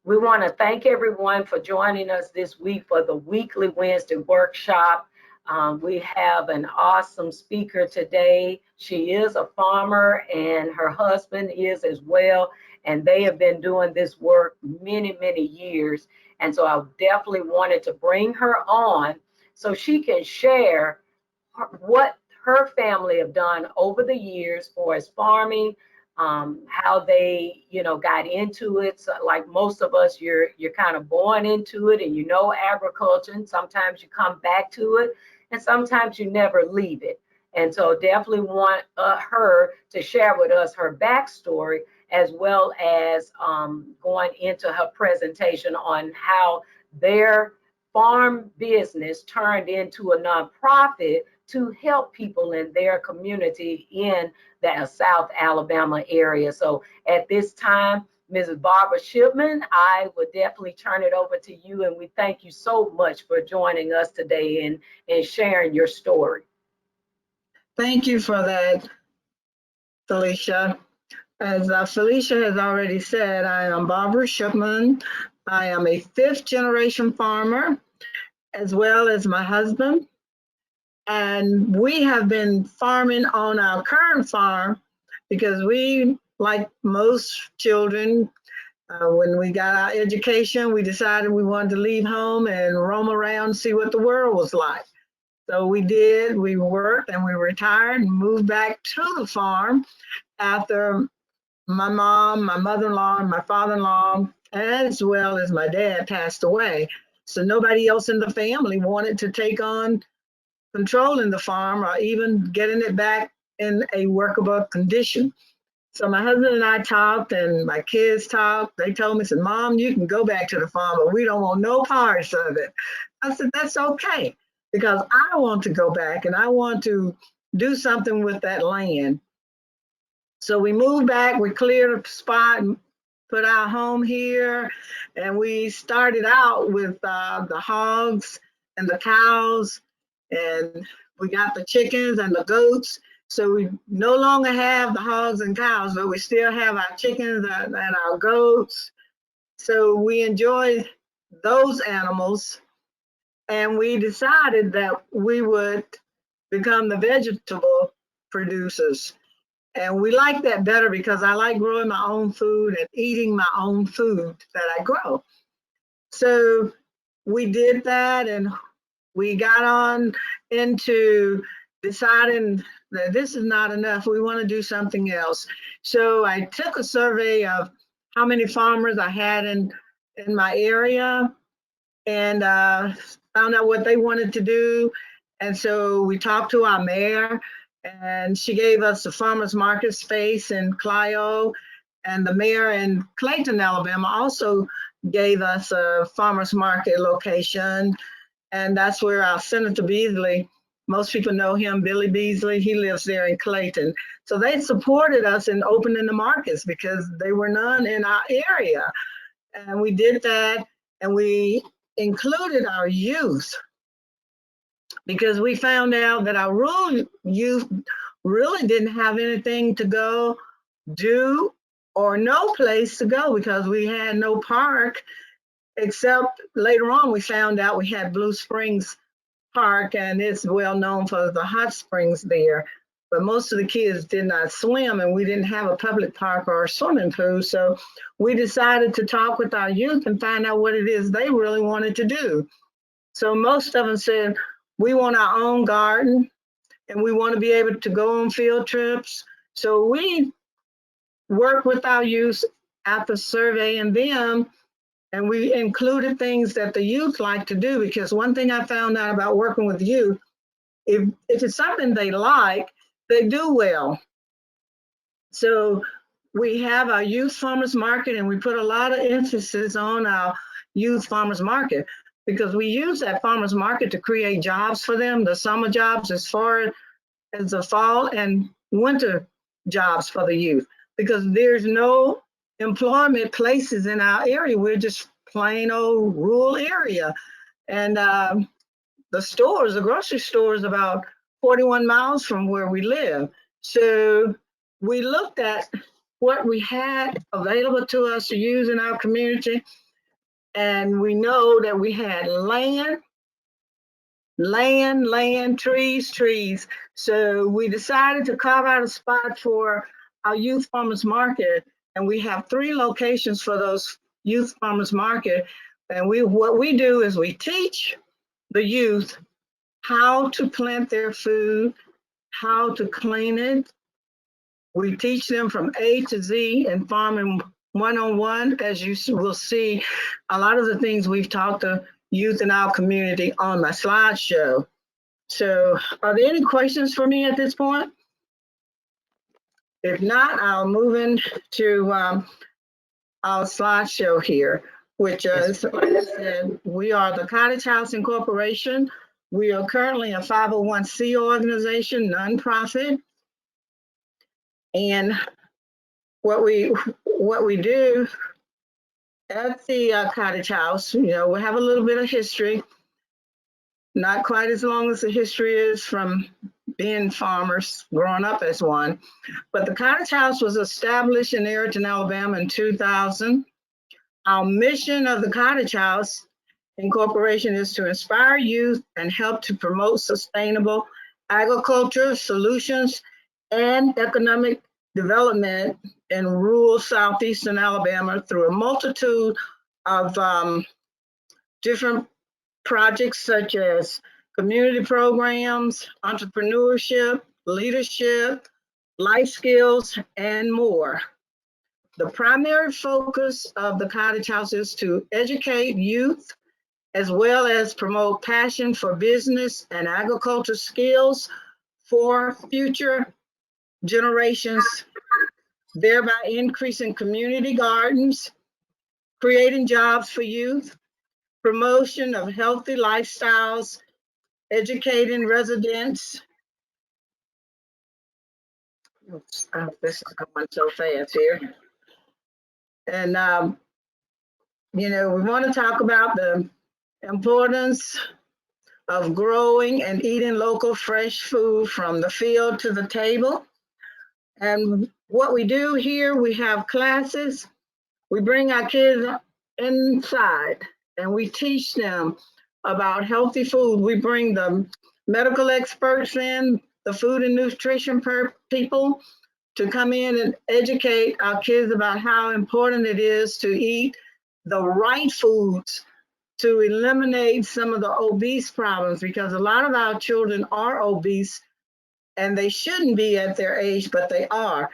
We want to thank everyone for joining us this week for the weekly Wednesday workshop. We have an awesome speaker today. She is a farmer and her husband is as well. And they have been doing this work many, many years. And so I definitely wanted to bring her on so she can share what her family have done over the years for as farming, how they, got into it. So like most of us, you're kind of born into it and agriculture, and sometimes you come back to it and sometimes you never leave it. And so definitely want her to share with us her backstory, as well as going into her presentation on how their farm business turned into a nonprofit to help people in their community in the South Alabama area. So at this time, Mrs. Barbara Shipman, I would definitely turn it over to you. And we thank you so much for joining us today and sharing your story. Thank you for that, Felicia. As Felicia has already said, I am Barbara Shipman. I am a fifth generation farmer, as well as my husband. And we have been farming on our current farm because we, like most children, when we got our education, we decided we wanted to leave home and roam around, see what the world was like. So we did, we worked and we retired and moved back to the farm after my mom, my mother-in-law, and my father-in-law, as well as my dad passed away. So nobody else in the family wanted to take on controlling the farm or even getting it back in a workable condition. So my husband and I talked and my kids talked. They told me, said, Mom, you can go back to the farm, but we don't want no parts of it. I said, that's okay, because I want to go back and I want to do something with that land. So we moved back, we cleared a spot and put our home here. And we started out with the hogs and the cows, and we got the chickens and the goats. So we no longer have the hogs and cows, but we still have our chickens and our goats. So we enjoy those animals. And we decided that we would become the vegetable producers. And we like that better because I like growing my own food and eating my own food that I grow. So we did that, and we got on into deciding that this is not enough. We want to do something else. So I took a survey of how many farmers I had in my area and found out what they wanted to do. And so we talked to our mayor, and she gave us the farmers market space in Clio, and the mayor in Clayton, Alabama also gave us a farmers market location. And that's where our Senator Beasley, most people know him, Billy Beasley, he lives there in Clayton. So they supported us in opening the markets because there were none in our area. And we did that, and we included our youth, because we found out that our rural youth really didn't have anything to go do or no place to go because we had no park, except later on we found out we had Blue Springs Park, and it's well known for the hot springs there. But most of the kids did not swim, and we didn't have a public park or a swimming pool. So we decided to talk with our youth and find out what it is they really wanted to do. So most of them said, we want our own garden and we want to be able to go on field trips. So we worked with our youth after surveying them, and we included things that the youth like to do, because one thing I found out about working with youth, if it's something they like, they do well. So we have our youth farmers market, and we put a lot of emphasis on our youth farmers market, because we use that farmers market to create jobs for them, the summer jobs as far as the fall and winter jobs for the youth, because there's no employment places in our area. We're just plain old rural area. And the stores, the grocery store is about 41 miles from where we live. So we looked at what we had available to us to use in our community, And we know that we had land, trees. So we decided to carve out a spot for our youth farmers market. And we have 3 locations for those youth farmers market. And what we do is we teach the youth how to plant their food, how to clean it. We teach them from A to Z in farming one-on-one. As you will see, a lot of the things we've taught the youth in our community on my slideshow. So are there any questions for me at this point? If not, I'll move into our slideshow here, which is, like I said, we are the Cottage House Incorporation. We are currently a 501c organization, nonprofit. And what we do at the Cottage House, we have a little bit of history, not quite as long as the history is from being farmers, growing up as one. But the Cottage House was established in Ayrton, Alabama in 2000. Our mission of the Cottage House Incorporation is to inspire youth and help to promote sustainable agriculture solutions and economic development in rural southeastern Alabama through a multitude of different projects such as community programs, entrepreneurship, leadership, life skills, and more. The primary focus of the Cottage House is to educate youth as well as promote passion for business and agriculture skills for future generations, thereby increasing community gardens, creating jobs for youth, promotion of healthy lifestyles, educating residents. Oops, this is going so fast here. And, we want to talk about the importance of growing and eating local fresh food from the field to the table. And what we do here, we have classes. We bring our kids inside and we teach them about healthy food. We bring the medical experts in, the food and nutrition people to come in and educate our kids about how important it is to eat the right foods to eliminate some of the obese problems, because a lot of our children are obese and they shouldn't be at their age, but they are.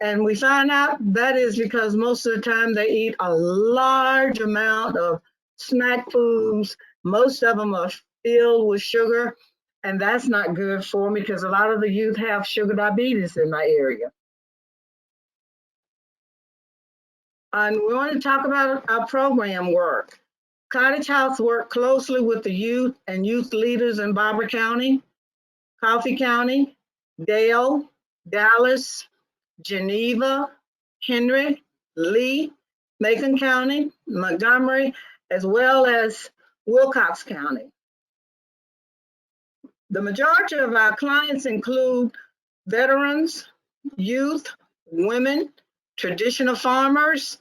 And we find out that is because most of the time they eat a large amount of snack foods. Most of them are filled with sugar, and that's not good for me because a lot of the youth have sugar diabetes in my area. And we want to talk about our program work. Cottage House worked closely with the youth and youth leaders in Barbara County, Coffee County, Dale, Dallas, Geneva, Henry, Lee, Macon County, Montgomery, as well as Wilcox County. The majority of our clients include veterans, youth, women, traditional farmers,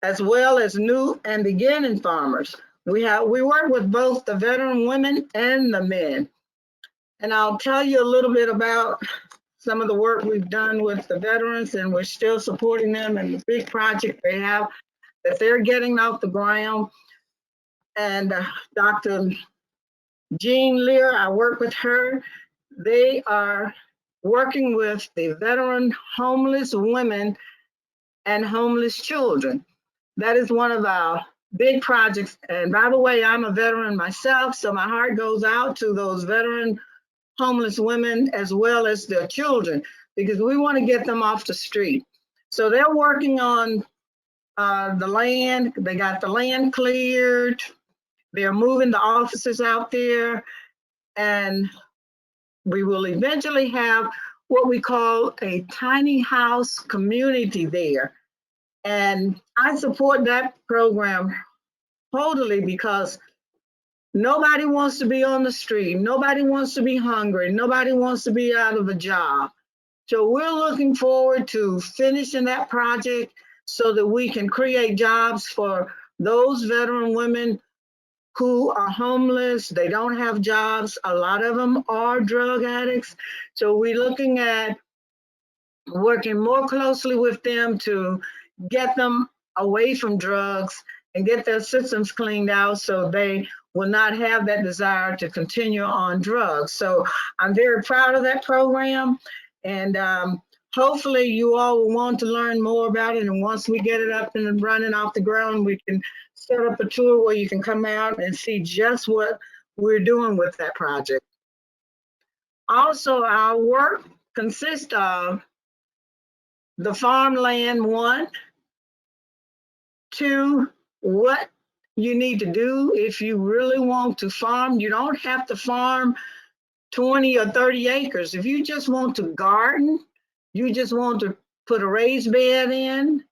as well as new and beginning farmers. We work with both the veteran women and the men. And I'll tell you a little bit about some of the work we've done with the veterans, and we're still supporting them in the big project they have that they're getting off the ground. And Dr. Jean Lear, I work with her. They are working with the veteran homeless women and homeless children. That is one of our big projects. And by the way, I'm a veteran myself, so my heart goes out to those veteran homeless women as well as their children, because we want to get them off the street. So they're working on the land. They got the land cleared. They're moving the offices out there, and we will eventually have what we call a tiny house community there. And I support that program totally because nobody wants to be on the street. Nobody wants to be hungry. Nobody wants to be out of a job. So we're looking forward to finishing that project so that we can create jobs for those veteran women who are homeless, they don't have jobs. A lot of them are drug addicts. So we're looking at working more closely with them to get them away from drugs and get their systems cleaned out so they will not have that desire to continue on drugs. So I'm very proud of that program, and hopefully you all will want to learn more about it. And once we get it up and running off the ground, we can set up a tour where you can come out and see just what we're doing with that project. Also, our work consists of the farmland, 1, 2, what you need to do if you really want to farm. You don't have to farm 20 or 30 acres. If you just want to garden, you just want to put a raised bed in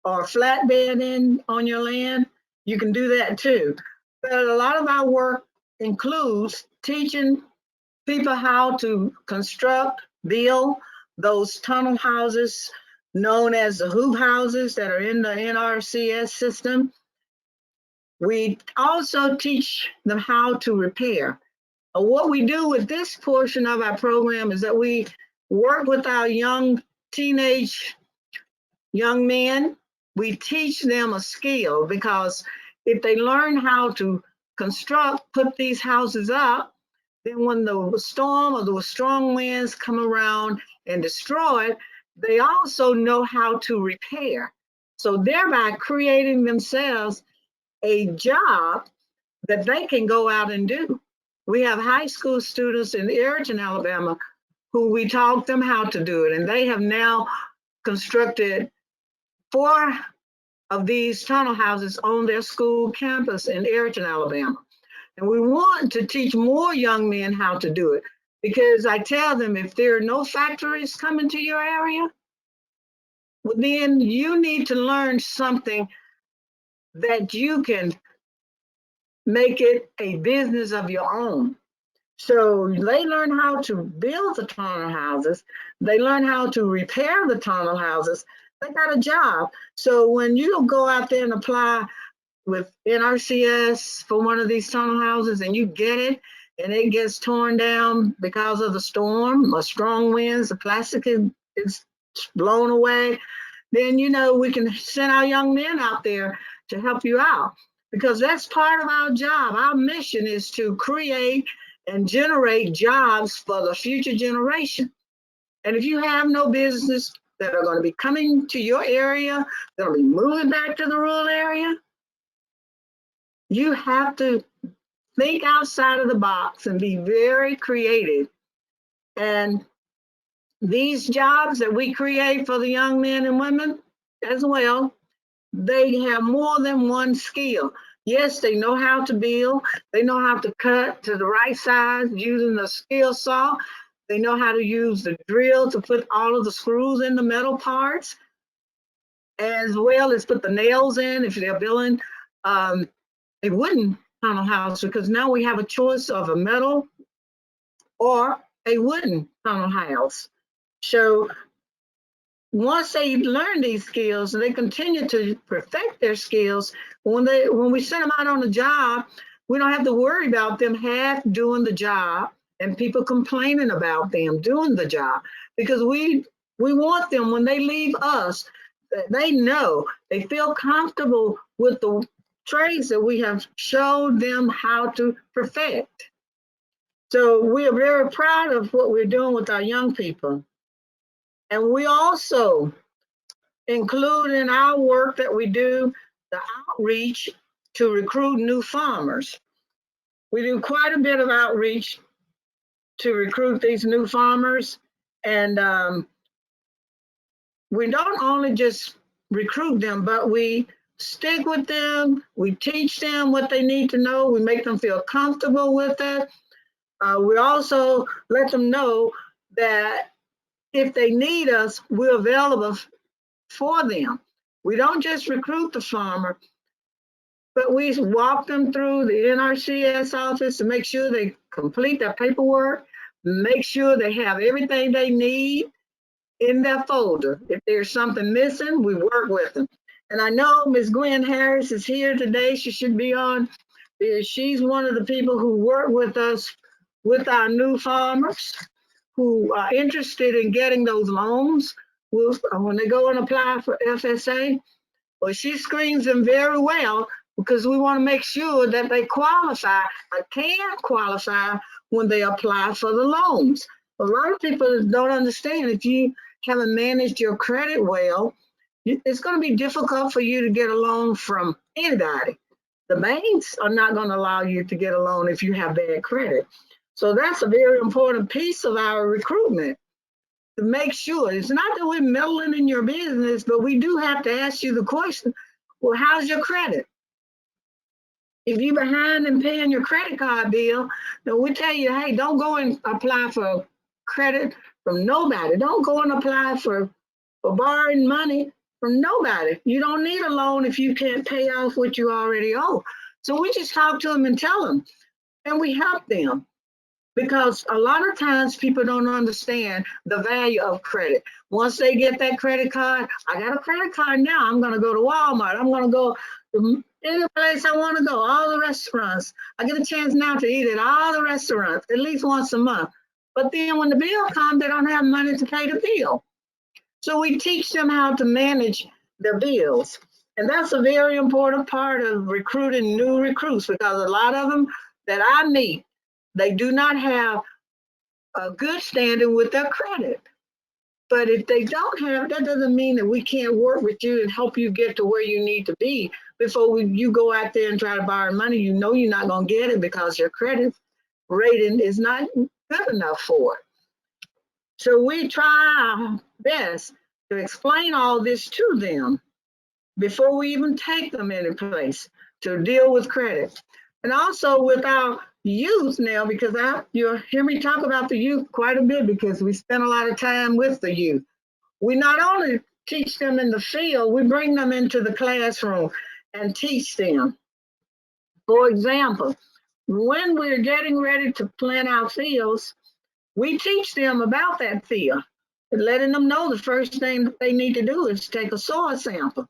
or a flat bed in on your land, you can do that too. But a lot of our work includes teaching people how to construct, build those tunnel houses known as the hoop houses that are in the NRCS system. We also teach them how to repair. What we do with this portion of our program is that we work with our young men. We teach them a skill, because if they learn how to construct, put these houses up, then when the storm or the strong winds come around and destroy it, they also know how to repair. So thereby creating themselves a job that they can go out and do. We have high school students in Ayrton, Alabama, who we taught them how to do it. And they have now constructed 4 of these tunnel houses on their school campus in Ayrton, Alabama. And we want to teach more young men how to do it, because I tell them, if there are no factories coming to your area, well, then you need to learn something that you can make it a business of your own. So they learn how to build the tunnel houses. They learn how to repair the tunnel houses. They got a job. So when you go out there and apply with NRCS for one of these tunnel houses and you get it and it gets torn down because of the storm or strong winds, the plastic is blown away, then we can send our young men out there to help you out, because that's part of our job. Our mission is to create and generate jobs for the future generation. And if you have no business that are going to be coming to your area, they'll be moving back to the rural area, you have to think outside of the box and be very creative. And these jobs that we create for the young men and women as well, they have more than one skill. Yes, they know how to build. They know how to cut to the right size using the skill saw. They know how to use the drill to put all of the screws in the metal parts, as well as put the nails in if they're building a wooden tunnel house, because now we have a choice of a metal or a wooden tunnel house. So once they learn these skills and they continue to perfect their skills, when we send them out on a job, we don't have to worry about them half doing the job and people complaining about them doing the job, because we want them, when they leave us, they know, they feel comfortable with the trades that we have showed them how to perfect. So we are very proud of what we're doing with our young people. And we also include in our work that we do the outreach to recruit new farmers. We do quite a bit of outreach to recruit these new farmers. And we don't only just recruit them, but we stick with them. We teach them what they need to know. We make them feel comfortable with it. We also let them know that if they need us, we're available for them. We don't just recruit the farmer, but we walk them through the NRCS office to make sure they complete their paperwork, make sure they have everything they need in their folder. If there's something missing, we work with them. And I know Ms. Gwen Harris is here today. She should be on. She's one of the people who work with us with our new farmers who are interested in getting those loans when they go and apply for FSA. Well, she screens them very well because we want to make sure that they qualify or can qualify when they apply for the loans. A lot of people don't understand if you haven't managed your credit well, it's going to be difficult for you to get a loan from anybody. The banks are not going to allow you to get a loan if you have bad credit. So that's a very important piece of our recruitment, to make sure. It's not that we're meddling in your business, but we do have to ask you the question, well, how's your credit? If you're behind in paying your credit card bill, then we tell you, hey, don't go and apply for credit from nobody. Don't go and apply for borrowing money from nobody. You don't need a loan if you can't pay off what you already owe. So we just talk to them and tell them, and we help them. Because a lot of times people don't understand the value of credit. Once they get that credit card, I got a credit card now, I'm gonna go to Walmart, I'm gonna go to any place I wanna go, all the restaurants. I get a chance now to eat at all the restaurants, at least once a month. But then when the bill comes, they don't have money to pay the bill. So we teach them how to manage their bills. And that's a very important part of recruiting new recruits, because a lot of them that I meet, they do not have a good standing with their credit. But if they don't have, that doesn't mean that we can't work with you and help you get to where you need to be before you go out there and try to borrow money. You know you're not going to get it because your credit rating is not good enough for it. So we try our best to explain all this to them before we even take them any place to deal with credit. And also with our youth now, because you'll hear me talk about the youth quite a bit because we spend a lot of time with the youth. We not only teach them in the field, we bring them into the classroom and teach them. For example, when we're getting ready to plant our fields, we teach them about that field, letting them know the first thing they need to do is take a soil sample.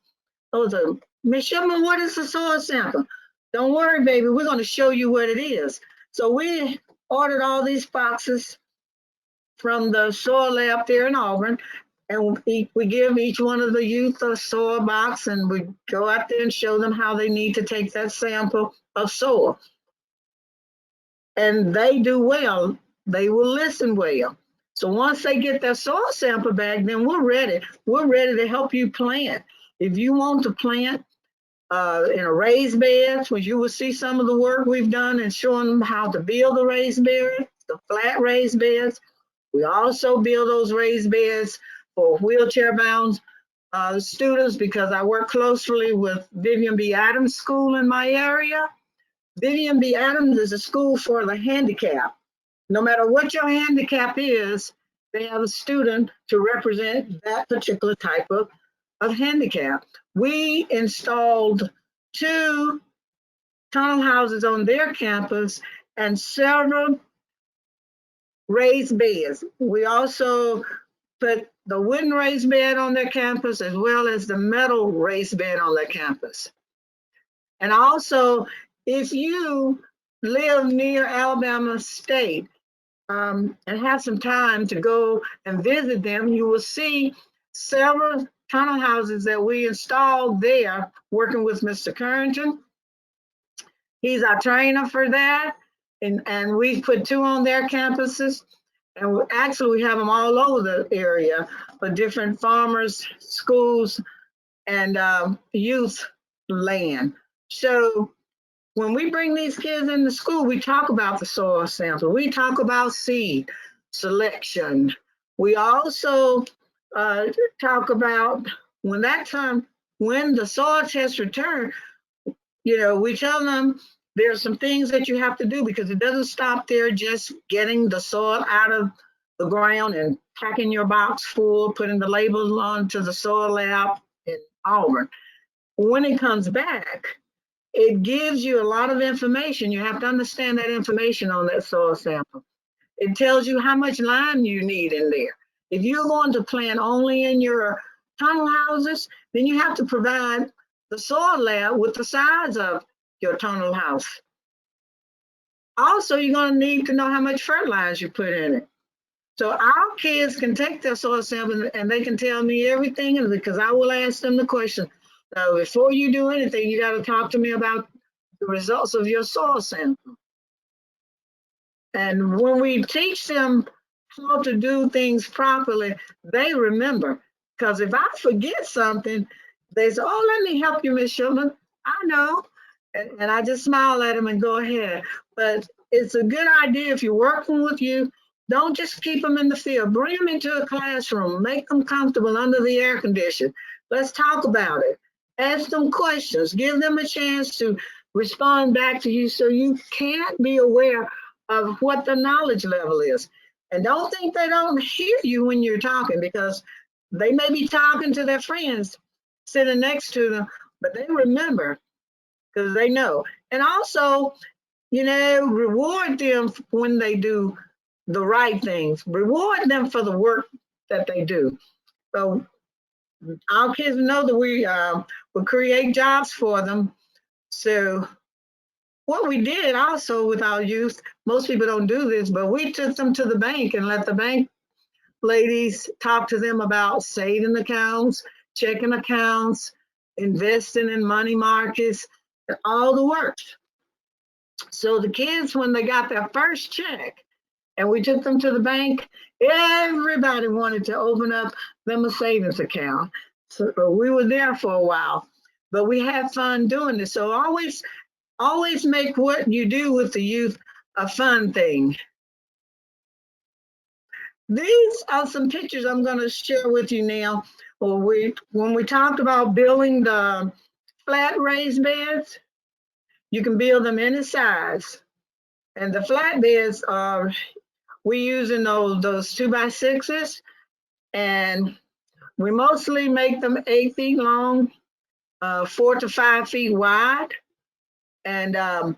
So Ms. Shipman, what is a soil sample? Don't worry, baby, we're going to show you what it is. So we ordered all these boxes from the soil lab there in Auburn, and we give each one of the youth a soil box, and we go out there and show them how they need to take that sample of soil. And they do well. They will listen well. So once they get their soil sample back, then we're ready. We're ready to help you plant. If you want to plant in a raised beds, where you will see some of the work we've done and showing them how to build the raised beds, the flat raised beds. We also build those raised beds for wheelchair-bound students, because I work closely with Vivian B. Adams School in my area. Vivian B. Adams is a school for the handicapped. No matter what your handicap is, they have a student to represent that particular type of handicap. We installed 2 tunnel houses on their campus and several raised beds. We also put the wooden raised bed on their campus as well as the metal raised bed on their campus. And also, if you live near Alabama State and have some time to go and visit them, you will see several tunnel houses that we installed there, working with Mr. Currington. He's our trainer for that. And we put 2 on their campuses. And we have them all over the area for different farmers, schools, and youth land. So when we bring these kids into school, we talk about the soil sample. We talk about seed selection. We also talk about when the soil test return, we tell them there's some things that you have to do, because it doesn't stop there just getting the soil out of the ground and packing your box full, putting the label onto the soil lab in Auburn. When it comes back, it gives you a lot of information. You have to understand that information on that soil sample. It tells you how much lime you need in there. If you're going to plant only in your tunnel houses, then you have to provide the soil layer with the size of your tunnel house. Also, you're going to need to know how much fertilizer you put in it. So our kids can take their soil sample and they can tell me everything, because I will ask them the question. So before you do anything, you got to talk to me about the results of your soil sample. And when we teach them how to do things properly, they remember. Because if I forget something, they say, oh, let me help you, Miss Shipman. I know. And I just smile at them and go ahead. But it's a good idea if you're working with youth, don't just keep them in the field. Bring them into a classroom. Make them comfortable under the air condition. Let's talk about it. Ask them questions. Give them a chance to respond back to you so you can't be aware of what the knowledge level is. And don't think they don't hear you when you're talking, because they may be talking to their friends sitting next to them, but they remember because they know. And also, you know, reward them when they do the right things. Reward them for the work that they do. So our kids know that we will create jobs for them. So what we did also with our youth, most people don't do this, but we took them to the bank and let the bank ladies talk to them about saving accounts, checking accounts, investing in money markets, all the works. So the kids, when they got their first check and we took them to the bank, everybody wanted to open up them a savings account. So we were there for a while, but we had fun doing this. So always make what you do with the youth a fun thing. These are some pictures I'm going to share with you now. When we talked about building the flat raised beds, you can build them any size. And the flat beds are, we using those 2x6s, and we mostly make them 8 feet long, 4 to 5 feet wide. And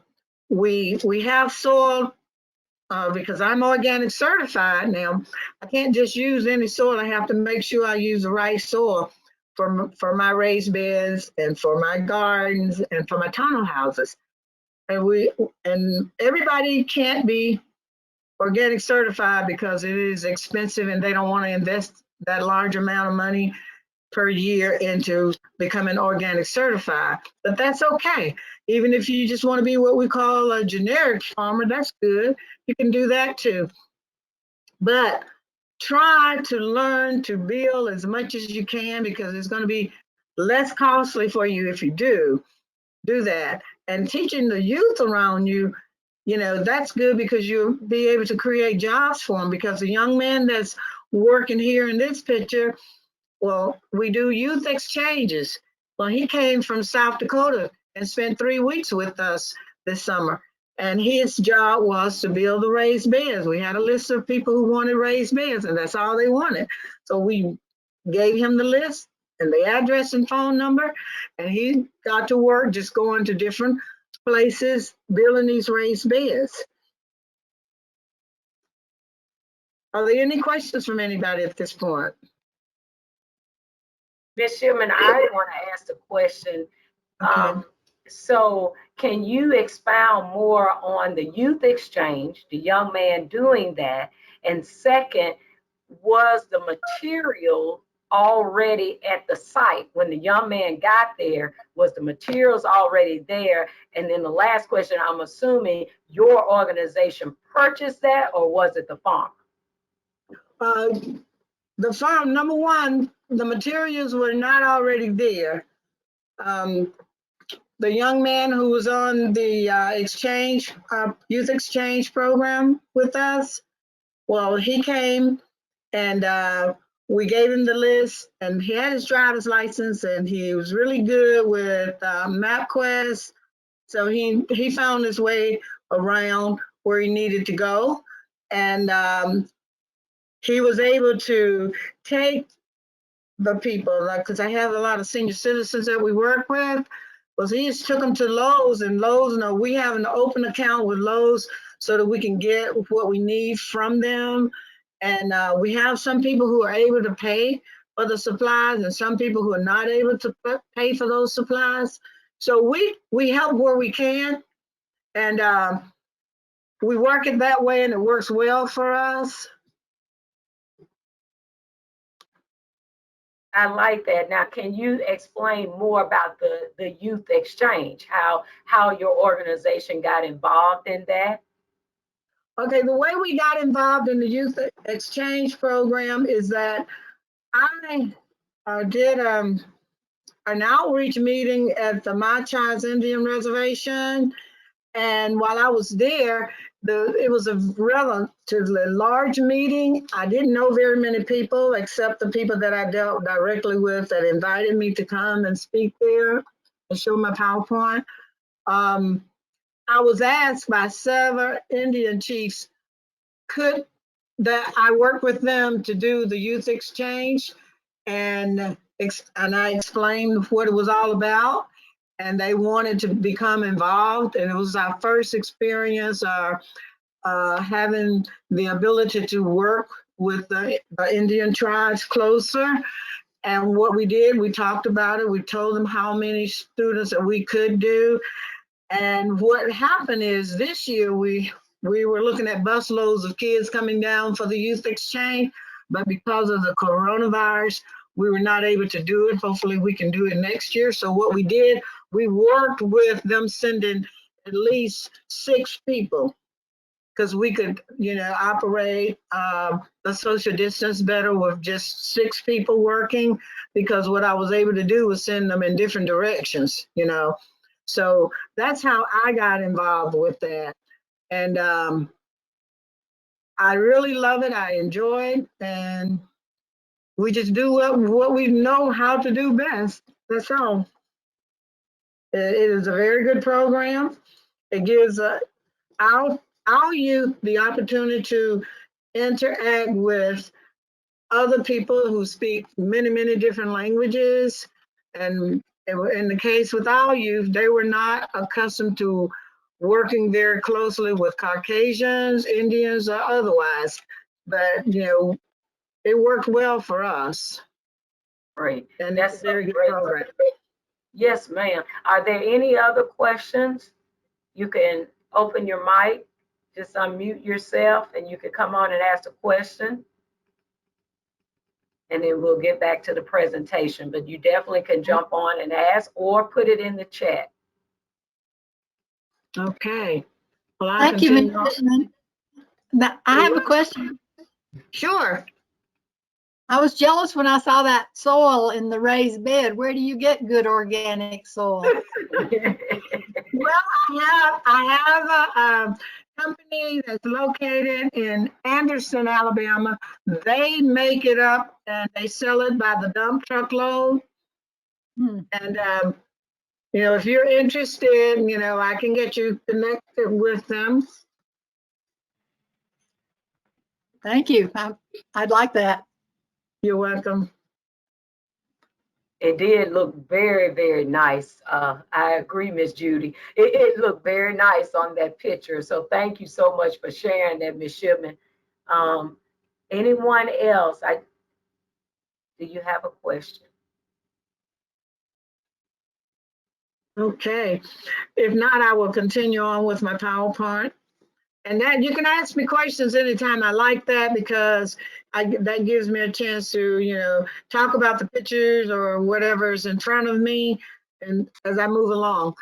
we have soil because I'm organic certified now. I can't just use any soil. I have to make sure I use the right soil for my raised beds and for my gardens and for my tunnel houses. And everybody can't be organic certified because it is expensive and they don't want to invest that large amount of money per year into becoming organic certified. But that's okay. Even if you just want to be what we call a generic farmer, that's good. You can do that too. But try to learn to build as much as you can, because it's going to be less costly for you if you do that. And teaching the youth around you, you know, that's good because you'll be able to create jobs for them. Because the young man that's working here in this picture, well, we do youth exchanges. Well, he came from South Dakota and spent 3 weeks with us this summer. And his job was to build the raised beds. We had a list of people who wanted raised beds, and that's all they wanted. So we gave him the list and the address and phone number, and he got to work just going to different places, building these raised beds. Are there any questions from anybody at this point? Ms. Shipman, I want to ask a question. Okay. So can you expound more on the youth exchange, the young man doing that? And second, was the material already at the site when the young man got there? Was the materials already there? And then the last question, I'm assuming your organization purchased that, or was it the farm? The farm, number one, the materials were not already there. The young man who was on the youth exchange program with us, well, he came and we gave him the list, and he had his driver's license, and he was really good with MapQuest. So he found his way around where he needed to go. And he was able to take the people, like, because I have a lot of senior citizens that we work with. Well, he just took them to Lowe's, and Lowe's, you know, we have an open account with Lowe's so that we can get what we need from them. And we have some people who are able to pay for the supplies and some people who are not able to pay for those supplies. So we help where we can, and we work it that way, and it works well for us. I like that. Now, can you explain more about the youth exchange, how your organization got involved in that? Okay, the way we got involved in the youth exchange program is that I did an outreach meeting at the My Child's Indian Reservation. And while I was there, it was a relatively large meeting. I didn't know very many people except the people that I dealt directly with that invited me to come and speak there and show my PowerPoint. I was asked by several Indian chiefs, that I work with them to do the youth exchange, and I explained what it was all about, and they wanted to become involved. And it was our first experience having the ability to work with the Indian tribes closer. And what we did, we talked about it. We told them how many students that we could do. And what happened is this year we were looking at busloads of kids coming down for the youth exchange, but because of the coronavirus, we were not able to do it. Hopefully we can do it next year. So what we did, we worked with them sending at least 6 people, because we could, operate the social distance better with just 6 people working, because what I was able to do was send them in different directions, So that's how I got involved with that. And I really love it. I enjoy it. And we just do what we know how to do best. That's all. It is a very good program. It gives our youth the opportunity to interact with other people who speak many, many different languages. And in the case with our youth, they were not accustomed to working very closely with Caucasians, Indians, or otherwise. But, it worked well for us. Great. And That's it's a very good great. program. Yes, ma'am. Are there any other questions? You can open your mic, just unmute yourself, and you can come on and ask a question. And then we'll get back to the presentation, but you definitely can jump on and ask or put it in the chat. Okay. Well, Thank you, Ms. Fishman. Now, I have a question. Sure. I was jealous when I saw that soil in the raised bed. Where do you get good organic soil? Well, I have a company that's located in Anderson, Alabama. They make it up and they sell it by the dump truckload. And if you're interested, I can get you connected with them. Thank you. I'd like that. You're welcome. It did look very, very nice. I agree, Miss Judy. It looked very nice on that picture. So thank you so much for sharing that, Miss Shipman. Anyone else? Do you have a question? Okay. If not, I will continue on with my PowerPoint. And that you can ask me questions anytime. I like that because that gives me a chance to, talk about the pictures or whatever's in front of me and as I move along.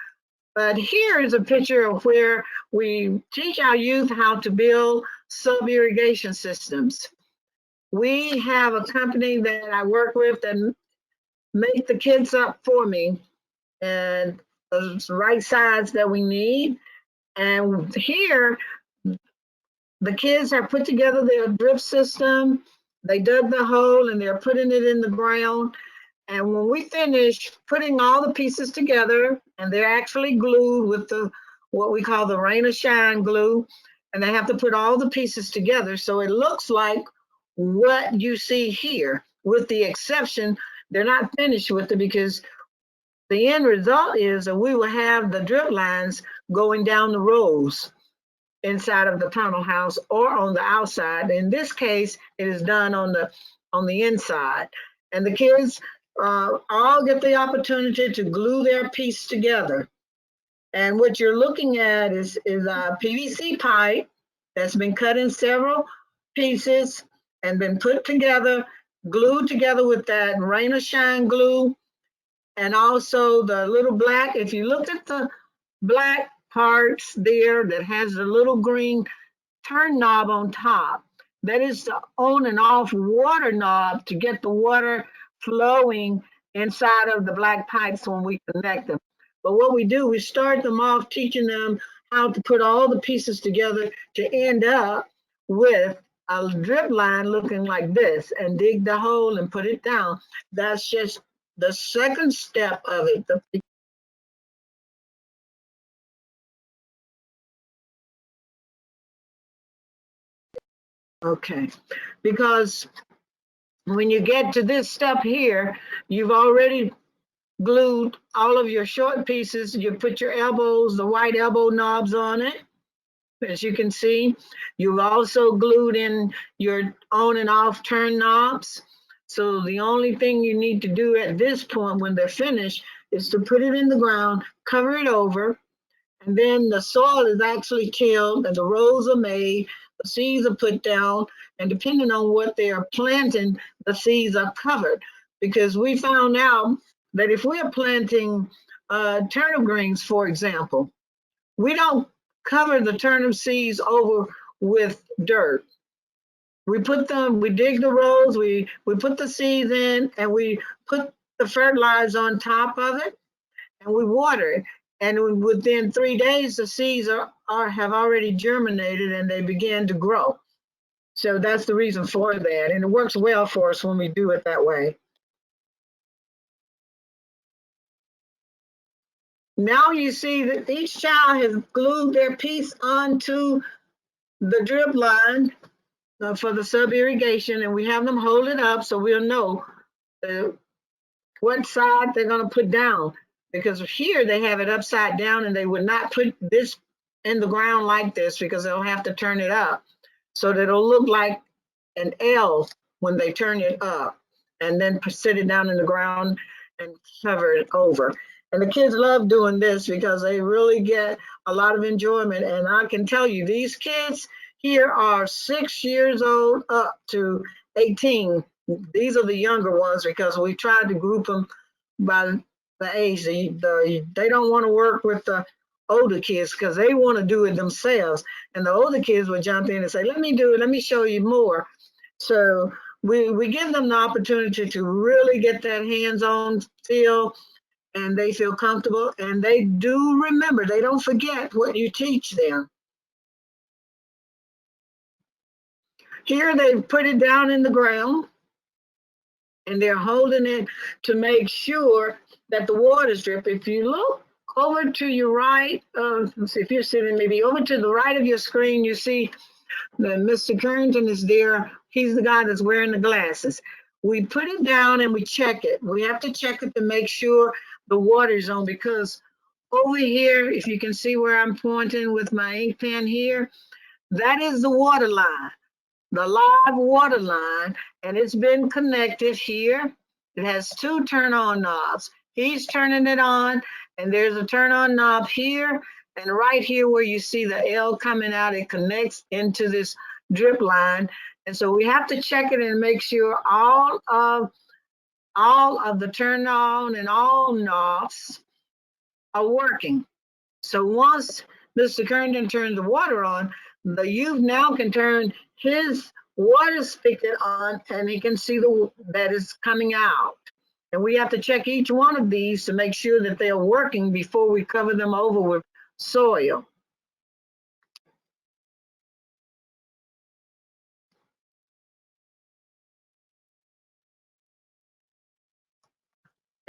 But here is a picture of where we teach our youth how to build sub-irrigation systems. We have a company that I work with that make the kits up for me, and the right size that we need. And here, the kids have put together their drip system. They dug the hole and they're putting it in the ground. And when we finish putting all the pieces together, and they're actually glued with what we call the rain or shine glue, and they have to put all the pieces together so it looks like what you see here, with the exception, they're not finished with it because the end result is that we will have the drip lines going down the rows inside of the tunnel house or on the outside. In this case, it is done on the inside. And the kids all get the opportunity to glue their piece together. And what you're looking at is a PVC pipe that's been cut in several pieces and been put together, glued together with that rain or shine glue. And also the little black, if you look at the black parts there that has the little green turn knob on top, that is the on and off water knob to get the water flowing inside of the black pipes when we connect them. But what we do, we start them off teaching them how to put all the pieces together to end up with a drip line looking like this, and dig the hole and put it down. That's just the second step of it. Okay, because when you get to this step here, you've already glued all of your short pieces. You put your elbows, the white elbow knobs on it, as you can see. You've also glued in your on and off turn knobs. So the only thing you need to do at this point when they're finished is to put it in the ground, cover it over, and then the soil is actually tilled and the rows are made, the seeds are put down, and depending on what they are planting, the seeds are covered. Because we found out that if we're planting turnip greens, for example, we don't cover the turnip seeds over with dirt. We put them, we dig the rows, we put the seeds in, and we put the fertilizer on top of it, and we water it. And within 3 days, the seeds have already germinated and they begin to grow. So that's the reason for that. And it works well for us when we do it that way. Now you see that each child has glued their piece onto the drip line for the sub irrigation, and we have them hold it up so we'll know what side they're going to put down. Because here they have it upside down and they would not put this in the ground like this because they'll have to turn it up so that it'll look like an L when they turn it up, and then sit it down in the ground and cover it over. And the kids love doing this because they really get a lot of enjoyment. And I can tell you, these kids here are 6 years old up to 18. These are the younger ones because we tried to group them by the age. They don't want to work with the older kids because they want to do it themselves. And the older kids would jump in and say, let me do it, let me show you more. So we give them the opportunity to really get that hands-on feel, and they feel comfortable, and they do remember, they don't forget what you teach them. Here they put it down in the ground and they're holding it to make sure that the water's drip. If you look over to your right, if you're sitting maybe over to the right of your screen, you see that Mr. Carrington is there. He's the guy that's wearing the glasses. We put it down and we check it. We have to check it to make sure the water's on, because over here, if you can see where I'm pointing with my ink pen here, that is the water line, the live water line, and it's been connected here. It has 2 turn-on knobs. He's turning it on, and there's a turn-on knob here, and right here where you see the L coming out, it connects into this drip line. And so we have to check it and make sure all of the turn on and all knobs are working. So once Mr. Carrington turns the water on, the youth now can turn his water spigot on and he can see that is coming out. And we have to check each one of these to make sure that they're working before we cover them over with soil.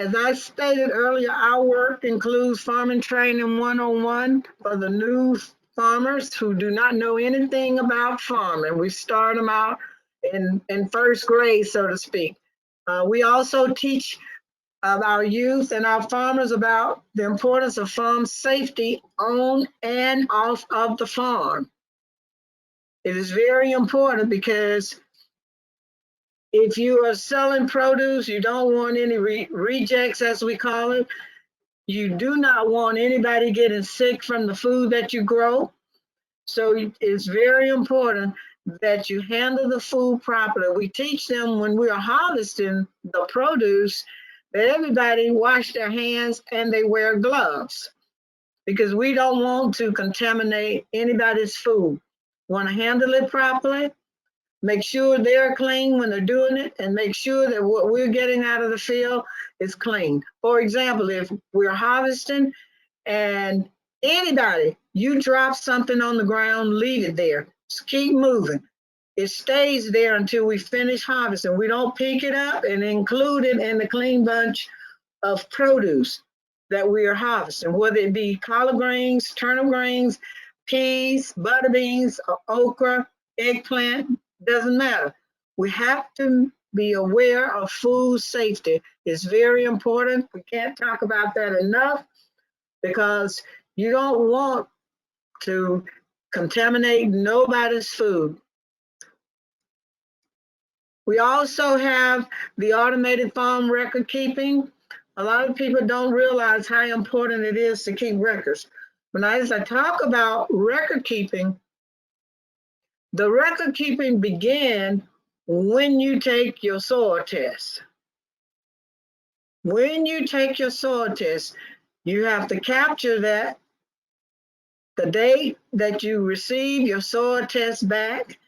As I stated earlier, our work includes farming training 101 for the new farmers who do not know anything about farming. We start them out in first grade, so to speak. We also teach our youth and our farmers about the importance of farm safety on and off of the farm. It is very important because if you are selling produce, you don't want any rejects, as we call it. You do not want anybody getting sick from the food that you grow. So it's very important that you handle the food properly. We teach them when we are harvesting the produce that everybody wash their hands and they wear gloves, because we don't want to contaminate anybody's food. Want to handle it properly, make sure they're clean when they're doing it, and make sure that what we're getting out of the field is clean. For example, if we're harvesting and anybody, you drop something on the ground, leave it there. Just keep moving. It stays there until we finish harvesting. We don't pick it up and include it in the clean bunch of produce that we are harvesting, whether it be collard greens, turnip greens, peas, butter beans, or okra, eggplant, doesn't matter. We have to be aware of food safety. It's very important. We can't talk about that enough, because you don't want to contaminate nobody's food. We also have the automated farm record keeping. A lot of people don't realize how important it is to keep records. When I talk about record keeping, the record keeping began when you take your soil test. When you take your soil test, you have to capture that, the date that you receive your soil test back,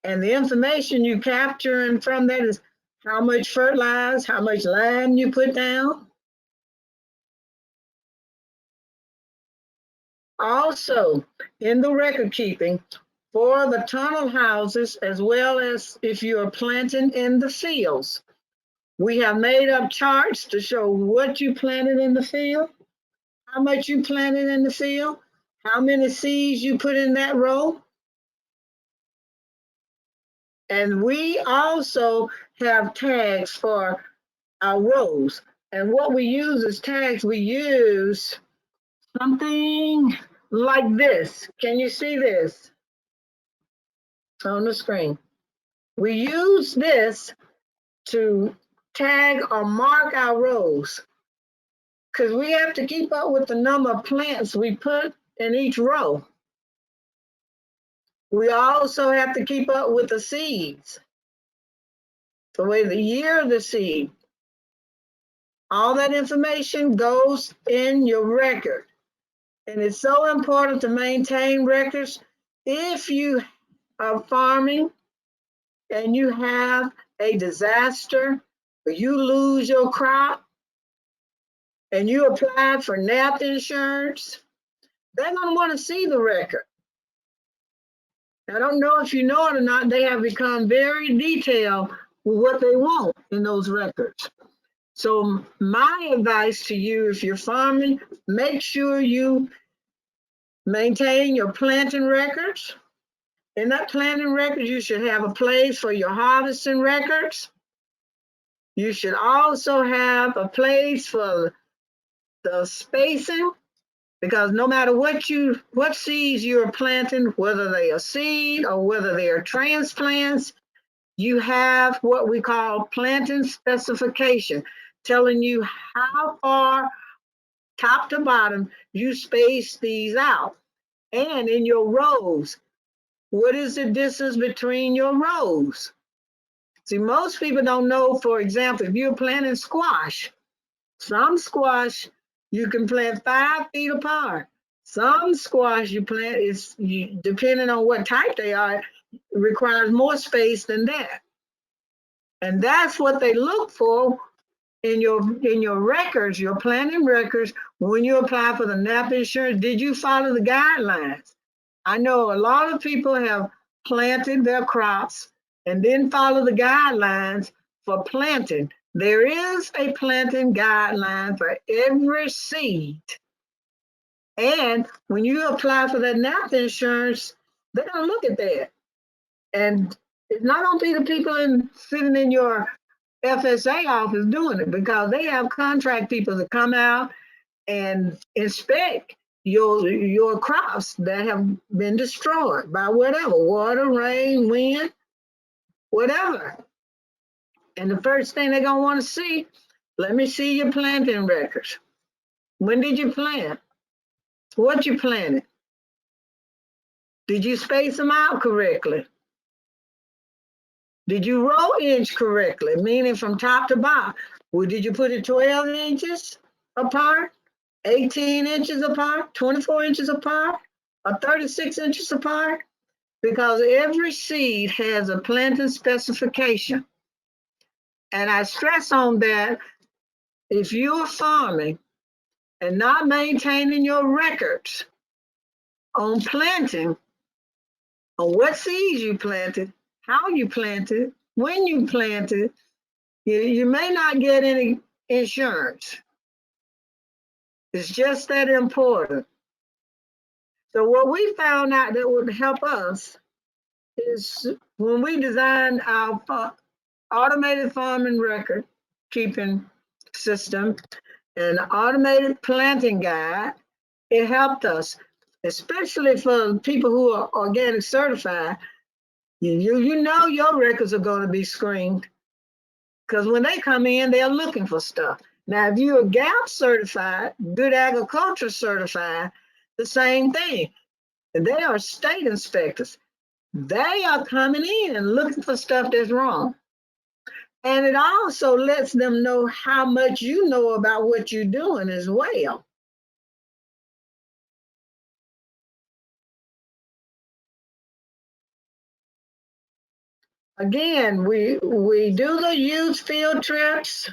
and the information you capture from that is how much fertilizer, how much lime you put down. Also, in the record keeping for the tunnel houses, as well as if you are planting in the fields, we have made up charts to show what you planted in the field, how much you planted in the field, how many seeds you put in that row. And we also have tags for our rows. And what we use as tags, we use something like this. Can you see this on the screen? We use this to tag or mark our rows, because we have to keep up with the number of plants we put in each row. We also have to keep up with the seeds, the year of the seed. All that information goes in your record. And it's so important to maintain records. If you are farming and you have a disaster, or you lose your crop and you apply for NAP insurance, they're going to want to see the record. I don't know if you know it or not, they have become very detailed with what they want in those records. So my advice to you, if you're farming, make sure you maintain your planting records. In that planting record, you should have a place for your harvesting records. You should also have a place for the spacing, because no matter what seeds you're planting, whether they are seed or whether they are transplants, you have what we call planting specification, telling you how far top to bottom you space these out. And in your rows, what is the distance between your rows? See, most people don't know, for example, if you're planting squash, some squash you can plant 5 feet apart. Some squash you plant depending on what type they are, requires more space than that. And that's what they look for in your records, your planting records, when you apply for the NAP insurance. Did you follow the guidelines? I know a lot of people have planted their crops and didn't follow the guidelines for planting. There is a planting guideline for every seed. And when you apply for that NAP insurance, they're gonna look at that. And it's not gonna be the people sitting in your FSA office doing it, because they have contract people that come out and inspect your crops that have been destroyed by whatever, water, rain, wind, whatever. And the first thing they're gonna want to see, let me see your planting records. When did you plant? What you planted? Did you space them out correctly? Did you row inch correctly, meaning from top to bottom? Well, did you put it 12 inches apart, 18 inches apart, 24 inches apart, or 36 inches apart? Because every seed has a planting specification. And I stress on that, if you're farming and not maintaining your records on planting, on what seeds you planted, how you planted, when you planted, you may not get any insurance. It's just that important. So what we found out that would help us is when we designed our automated farming record keeping system and automated planting guide, it helped us, especially for people who are organic certified. You know your records are going to be screened because when they come in, they're looking for stuff. Now, if you're GAP certified, Good Agriculture certified, the same thing. And they are state inspectors. They are coming in and looking for stuff that's wrong. And it also lets them know how much you know about what you're doing as well. Again, we do the youth field trips.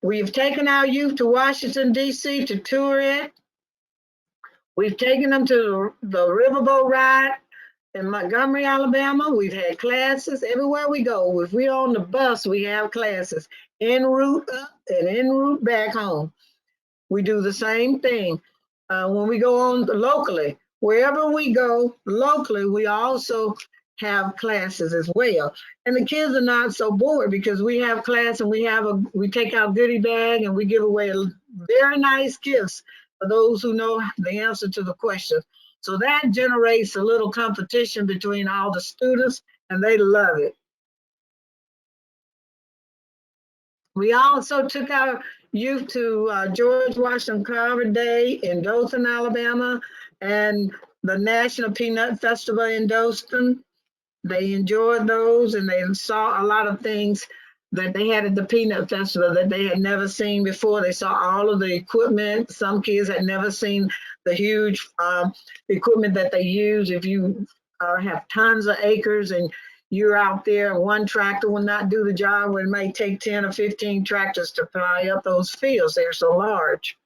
We've taken our youth to Washington, D.C. to tour it. We've taken them to the riverboat ride in Montgomery, Alabama. We've had classes everywhere we go. If we're on the bus, we have classes en route up and en route back home. We do the same thing. When we go on locally, wherever we go locally, we also have classes as well. And the kids are not so bored because we have class and we take our goodie bag and we give away very nice gifts for those who know the answer to the question. So that generates a little competition between all the students and they love it. We also took our youth to George Washington Carver Day in Dothan, Alabama, and the National Peanut Festival in Dothan. They enjoyed those and they saw a lot of things that they had at the Peanut Festival that they had never seen before. They saw all of the equipment. Some kids had never seen the huge equipment that they use. If you have tons of acres and you're out there, one tractor will not do the job when it may take 10 or 15 tractors to ply up those fields. They're so large.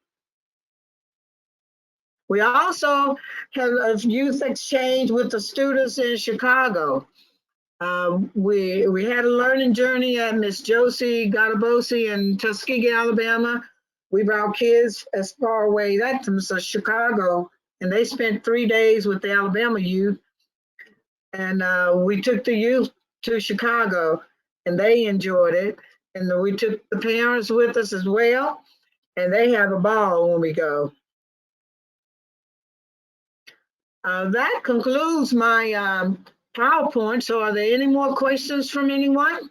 We also have a youth exchange with the students in Chicago. We had a learning journey at Miss Josie Gadabosi in Tuskegee, Alabama. We brought kids as far away that from Chicago, and they spent 3 days with the Alabama youth. And we took the youth to Chicago, and they enjoyed it. And we took the parents with us as well, and they have a ball when we go. That concludes my PowerPoint. So are there any more questions from anyone?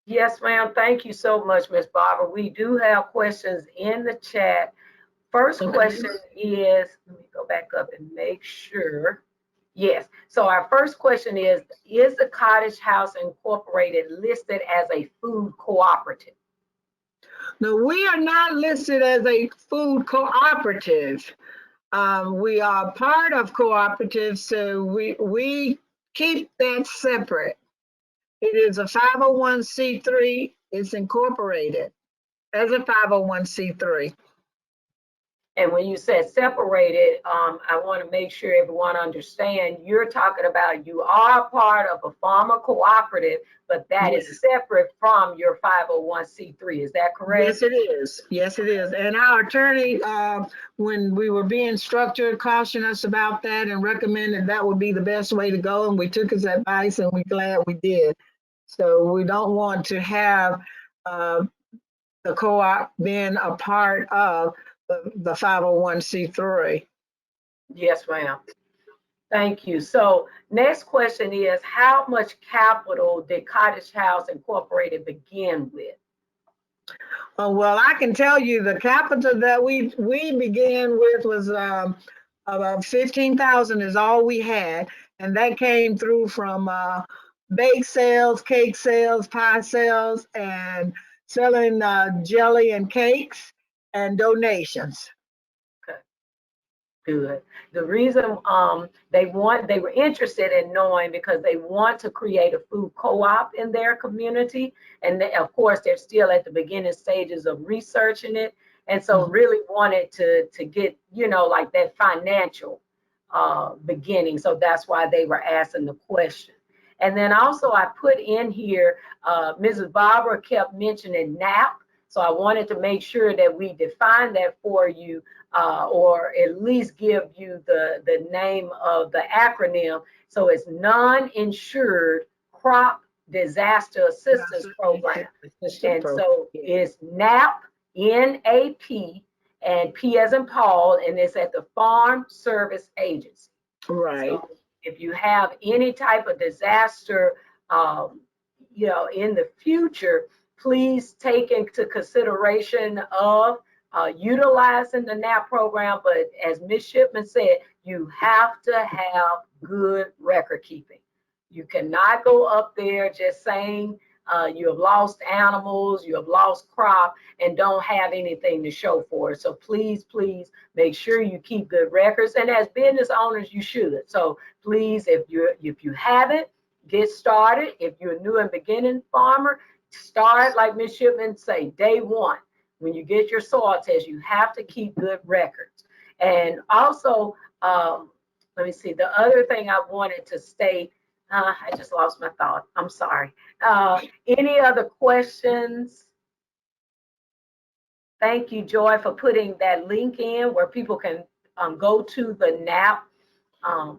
Yes, ma'am. Thank you so much, Ms. Barbara. We do have questions in the chat. First question is, let me go back up and make sure. Yes. So our first question is the Cottage House Incorporated listed as a food cooperative? No, we are not listed as a food cooperative. We are part of cooperatives, so we keep that separate. It is a 501c3. It's incorporated as a 501c3. And when you said separated, I want to make sure everyone understand you're talking about you are part of a farmer cooperative, but that is separate from your 501c3. Is that correct? Yes, it is. Yes, it is. And our attorney, when we were being structured, cautioned us about that and recommended that would be the best way to go. And we took his advice and we're glad we did. So we don't want to have the co-op being a part of the 501c3. Yes, ma'am. Thank you. So next question is, how much capital did Cottage House Incorporated begin with? Oh, well, I can tell you the capital that we began with was about 15,000 is all we had, and that came through from bake sales, cake sales, pie sales, and selling jelly and cakes and donations. Good. The reason they were interested in knowing because they want to create a food co-op in their community, and they, of course they're still at the beginning stages of researching it, and so really wanted to get, you know, like that financial beginning. So that's why they were asking the question. And then also I put in here, Mrs. Barbara kept mentioning NAP, so I wanted to make sure that we define that for you. Or at least give you the name of the acronym. So it's Non-Insured Crop Disaster Assistance Program. And so it's NAP, N-A-P, and P as in Paul, and it's at the Farm Service Agency. Right. So if you have any type of disaster, you know, in the future, please take into consideration of utilizing the NAP program. But as Ms. Shipman said, you have to have good record keeping. You cannot go up there just saying you have lost animals, you have lost crop, and don't have anything to show for it. So please, please make sure you keep good records. And as business owners, you should. So please, if you haven't, get started. If you're a new and beginning farmer, start like Ms. Shipman say, day one. When you get your soil test, you have to keep good records. And also, let me see, the other thing I wanted to state, I just lost my thought. I'm sorry. Any other questions? Thank you, Joy, for putting that link in where people can go to the NAP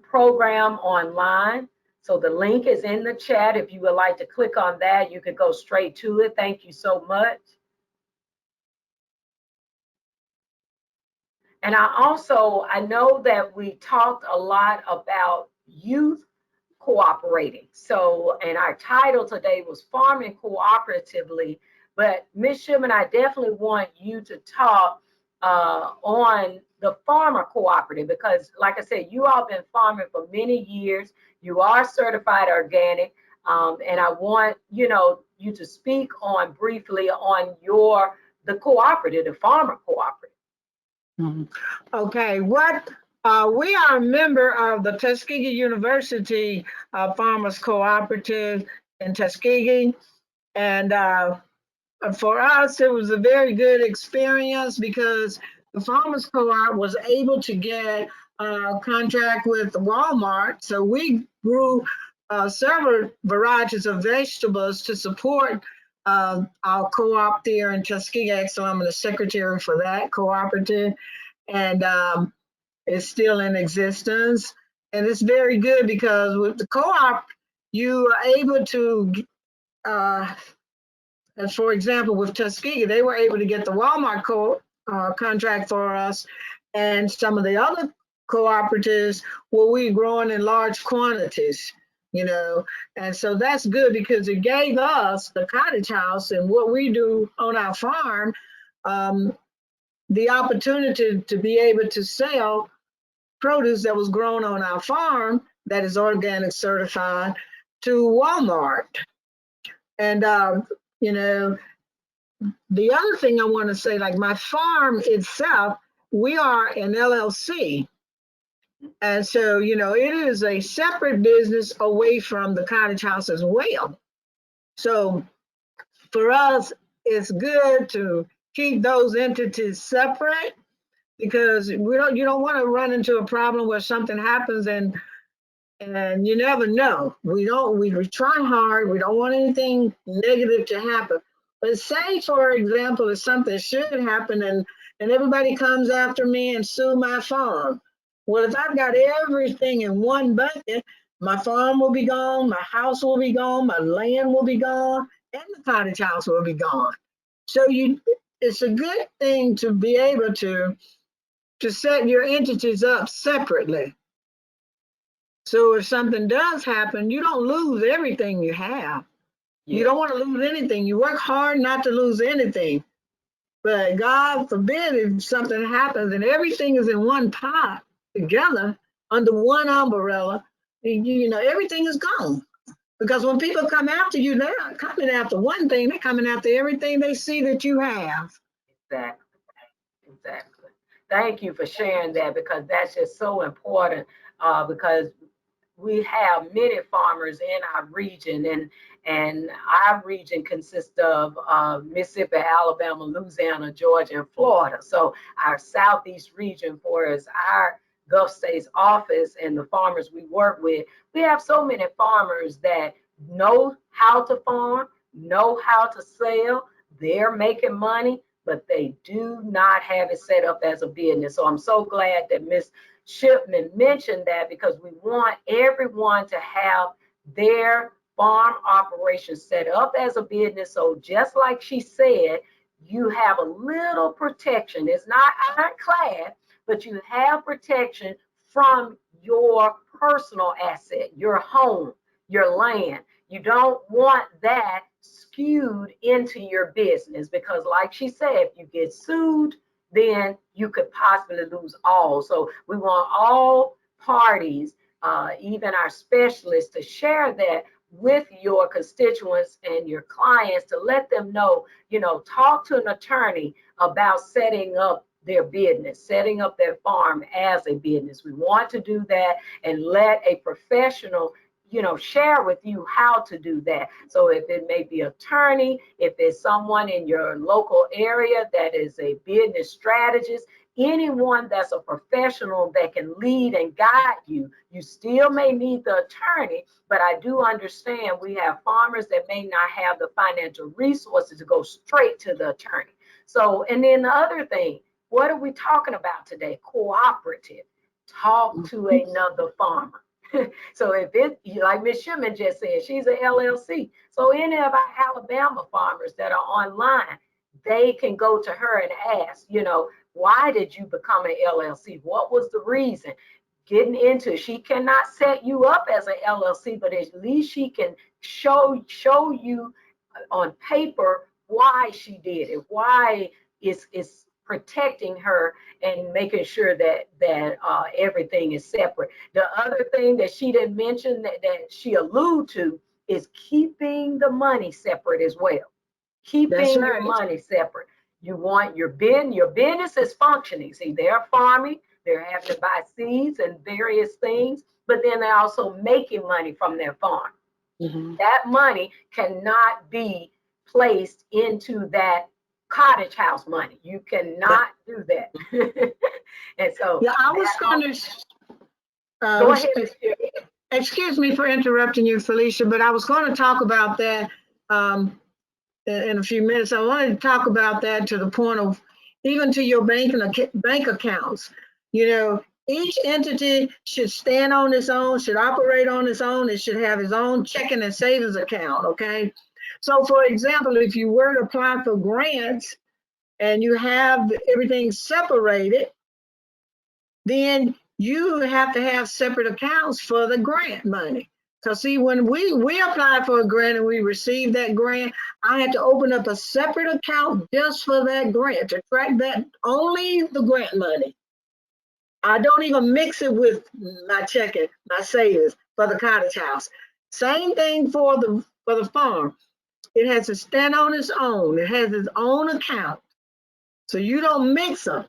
program online. So the link is in the chat. If you would like to click on that, you could go straight to it. Thank you so much. And I know that we talked a lot about youth cooperating. So, and our title today was Farming Cooperatively, but Ms. Shipman, I definitely want you to talk on the farmer cooperative, because like I said, you all been farming for many years. You are certified organic. And I want, you know, you to speak on briefly on the cooperative, the farmer cooperative. Okay, we are a member of the Tuskegee University Farmers Cooperative in Tuskegee, and for us, it was a very good experience because the Farmers Co-op was able to get a contract with Walmart, so we grew several varieties of vegetables to support our co-op there in Tuskegee. So I'm the secretary for that cooperative, and it's still in existence. And it's very good because with the co-op, you are able to, as for example, with Tuskegee, they were able to get the Walmart contract for us, and some of the other cooperatives where we're growing in large quantities, you know. And so that's good because it gave us, the Cottage House and what we do on our farm, the opportunity to be able to sell produce that was grown on our farm that is organic certified to Walmart. And, you know, the other thing I want to say, like my farm itself, we are an LLC. And so, you know, it is a separate business away from the Cottage House as well. So for us, it's good to keep those entities separate because you don't want to run into a problem where something happens and you never know. We try hard. We don't want anything negative to happen. But say, for example, if something should happen and everybody comes after me and sue my farm. Well, if I've got everything in one bucket, my farm will be gone, my house will be gone, my land will be gone, and the Cottage House will be gone. So it's a good thing to be able to set your entities up separately. So if something does happen, you don't lose everything you have. You Yeah, don't want to lose anything. You work hard not to lose anything. But God forbid if something happens and everything is in one pot together under one umbrella, you know, everything is gone. Because when people come after you, they're not coming after one thing, they're coming after everything they see that you have. exactly. Exactly. Thank you for sharing that because that's just so important because we have many farmers in our region and our region consists of Mississippi, Alabama, Louisiana, Georgia, and Florida. So our southeast region for us, our Gulf States office and the farmers we work with, we have so many farmers that know how to farm, know how to sell, they're making money, but they do not have it set up as a business. So I'm so glad that Ms. Shipman mentioned that because we want everyone to have their farm operation set up as a business. So just like she said, you have a little protection. It's not ironclad, but you have protection from your personal asset, your home, your land. You don't want that skewed into your business because, like she said, if you get sued, then you could possibly lose all. So we want all parties, even our specialists, to share that with your constituents and your clients to let them know, you know, talk to an attorney about setting up their business, setting up their farm as a business. We want to do that and let a professional, you know, share with you how to do that. So if it may be attorney, if it's someone in your local area that is a business strategist, anyone that's a professional that can lead and guide you, you still may need the attorney, but I do understand we have farmers that may not have the financial resources to go straight to the attorney. So, and then the other thing, what are we talking about today? Cooperative. Talk to another farmer. So if it, like Ms. Shipman just said, she's an LLC. So any of our Alabama farmers that are online, they can go to her and ask, you know, why did you become an LLC? What was the reason? Getting into, she cannot set you up as an LLC, but at least she can show you on paper why she did it, why it's protecting her and making sure that everything is separate. The other thing that she didn't mention that she alluded to is keeping the money separate as well. That's Keeping your right. money separate. You want your business is functioning. See, they're farming, they're having to buy seeds and various things, but then they're also making money from their farm. Mhm. That money cannot be placed into that cottage house money. You cannot do that. And so Yeah, I was that going to, go ahead, Ms. excuse me for interrupting you, Felicia, but I was going to talk about that in a few minutes. I wanted to talk about that to the point of even to your bank accounts. You know, each entity should stand on its own, should operate on its own. It should have its own checking and savings account. Okay. So, for example, if you were to apply for grants and you have everything separated, then you have to have separate accounts for the grant money. Because see, when we applied for a grant and we received that grant, I had to open up a separate account just for that grant to track that only the grant money. I don't even mix it with my checking, my savings for the cottage house. Same thing for the farm. It has to stand on its own. It has its own account. So you don't mix them.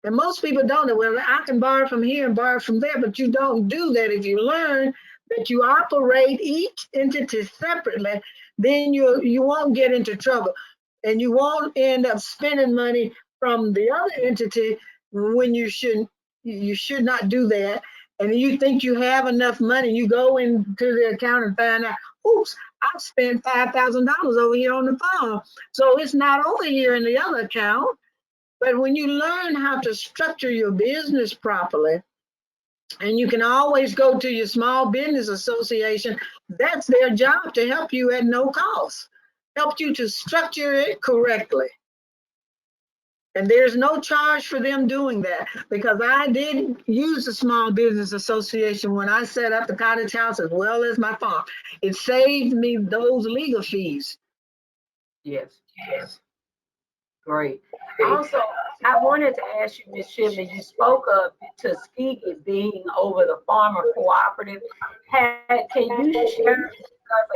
And most people don't know, well, I can borrow from here and borrow from there, but you don't do that. If you learn that you operate each entity separately, then you won't get into trouble. And you won't end up spending money from the other entity when you should not do that. And you think you have enough money, you go into the account and find out, oops, I've spent $5,000 over here on the farm. So it's not over here in the other account. But when you learn how to structure your business properly, and you can always go to your small business association, that's their job to help you at no cost, help you to structure it correctly. And there's no charge for them doing that, because I did use the Small Business Association when I set up the Cottage House as well as my farm. It saved me those legal fees. Yes. Great. Also, I wanted to ask you, Ms. Shipman, you spoke of Tuskegee being over the farmer cooperative. Can you share?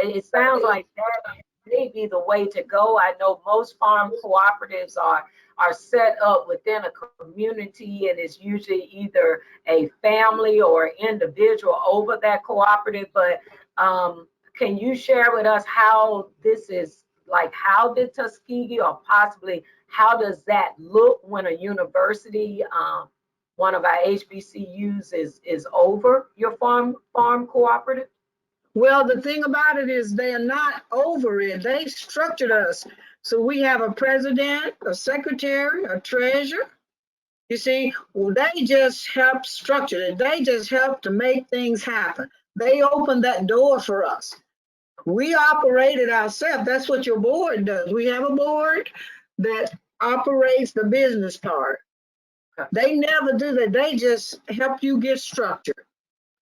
It sounds like that may be the way to go. I know most farm cooperatives are set up within a community, and it's usually either a family or individual over that cooperative. But can you share with us how this is, like, how did Tuskegee, or possibly how does that look when a university, one of our HBCUs is over your farm cooperative? Well, the thing about it is they are not over it. They structured us. So we have a president, a secretary, a treasurer. You see, well, they just help structure it. They just help to make things happen. They opened that door for us. We operate it ourselves. That's what your board does. We have a board that operates the business part. Okay. They never do that. They just help you get structured.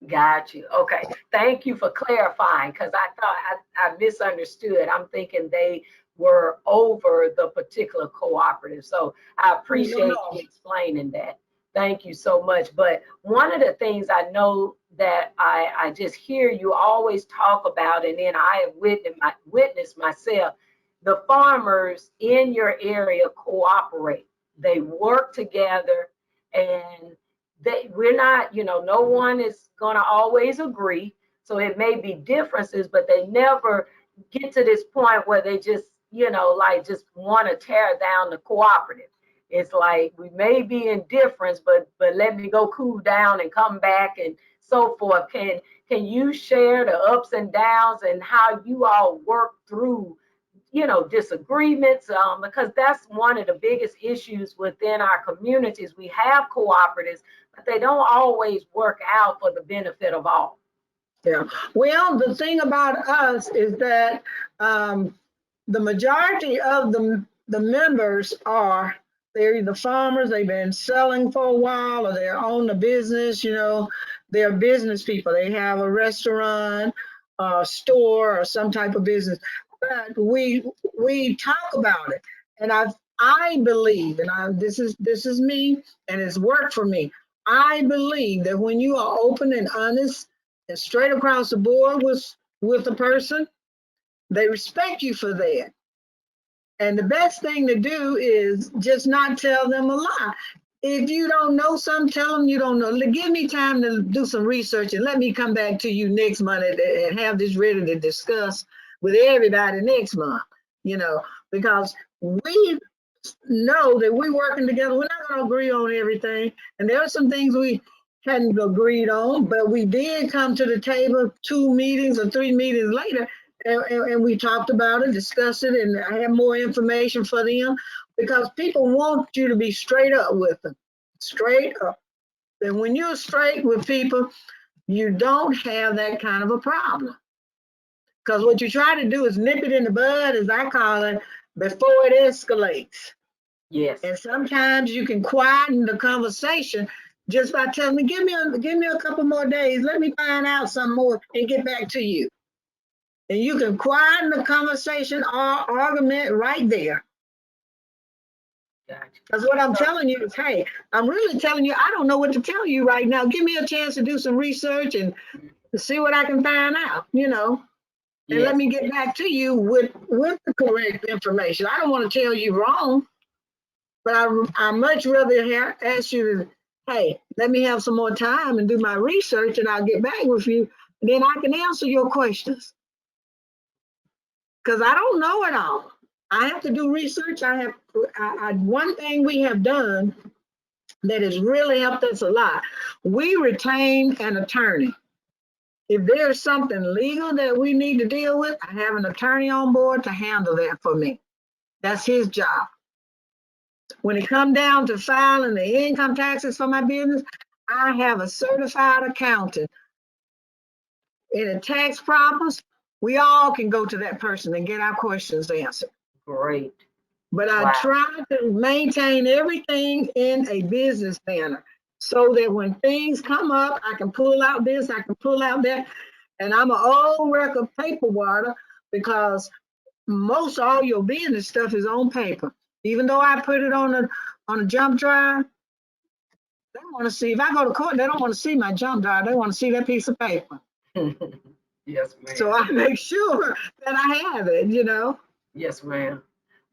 Got you. Okay. Thank you for clarifying, because I thought I misunderstood. I'm thinking they were over the particular cooperative. So I appreciate you explaining that. Thank you so much. But one of the things I know that I just hear you always talk about, and then I have witnessed myself, the farmers in your area cooperate. They work together, and we're not, no one is going to always agree. So it may be differences, but they never get to this point where they just, like, just want to tear down the cooperative. It's like, we may be in difference, but let me go cool down and come back and so forth. Can you share the ups and downs and how you all work through, disagreements, because that's one of the biggest issues within our communities. We have cooperatives, but they don't always work out for the benefit of all. Yeah. Well, the thing about us is that the majority of the members they're either farmers, they've been selling for a while, or they're on the business, they're business people. They have a restaurant, a store, or some type of business. But we talk about it. And I believe, and this is me, and it's worked for me. I believe that when you are open and honest and straight across the board with a person, they respect you for that. And the best thing to do is just not tell them a lie. If you don't know something, tell them you don't know. Give me time to do some research and let me come back to you next month and have this ready to discuss with everybody next month, because we know that we're working together. We're not going to agree on everything. And there are some things we hadn't agreed on, but we did come to the table 2 meetings or 3 meetings later, and we talked about it, discussed it, and I have more information for them, because people want you to be straight up with them, straight up. And when you're straight with people, you don't have that kind of a problem. Because what you try to do is nip it in the bud, as I call it, before it escalates. Yes. And sometimes you can quieten the conversation just by telling me, give me a couple more days, let me find out some more and get back to you. And you can quieten the conversation or argument right there. Gotcha. Because what I'm telling you is, hey, I'm really telling you, I don't know what to tell you right now. Give me a chance to do some research and to see what I can find out, and let me get back to you with the correct information. I don't want to tell you wrong, but I much rather ask you to, hey, let me have some more time and do my research, and I'll get back with you. And then I can answer your questions. Because I don't know it all. I have to do research. One thing we have done that has really helped us a lot, we retain an attorney. If there's something legal that we need to deal with, I have an attorney on board to handle that for me. That's his job. When it comes down to filing the income taxes for my business, I have a certified accountant. Any tax problems, we all can go to that person and get our questions answered. Great. but I Wow. try to maintain everything in a business manner so that when things come up, I can pull out this, I can pull out that. And I'm an old record paper water because most all your business stuff is on paper. Even though I put it on a jump drive, they want to see, if I go to court, they don't want to see my jump drive. They want to see that piece of paper. Yes, ma'am. So I make sure that I have it, you know. Yes, ma'am.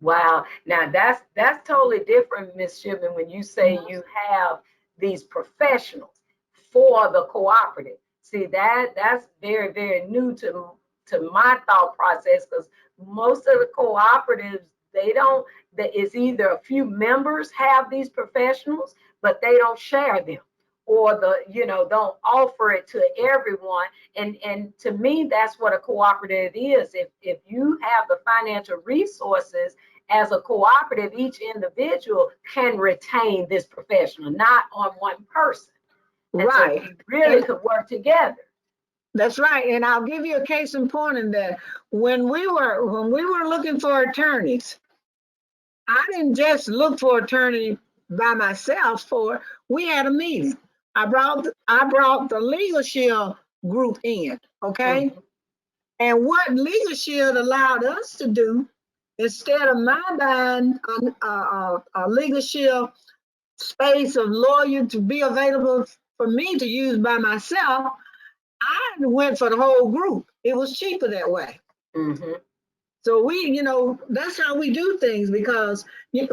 Wow. Now that's totally different, Miss Shipman, when you say you have these professionals for the cooperative. See, that's very, very new to my thought process, because most of the cooperatives, they don't, it's either a few members have these professionals, but they don't share them, or don't offer it to everyone. And to me, that's what a cooperative is. If you have the financial resources as a cooperative, each individual can retain this professional, not on one person. And Right. so you really could work together. That's right. And I'll give you a case in point in that when we were looking for attorneys, I didn't just look for attorney by myself. We had a meeting. I brought the Legal Shield group in, okay? Mhm. And what Legal Shield allowed us to do, instead of my buying a Legal Shield space of lawyer to be available for me to use by myself, I went for the whole group. It was cheaper that way. Mhm. So that's how we do things because,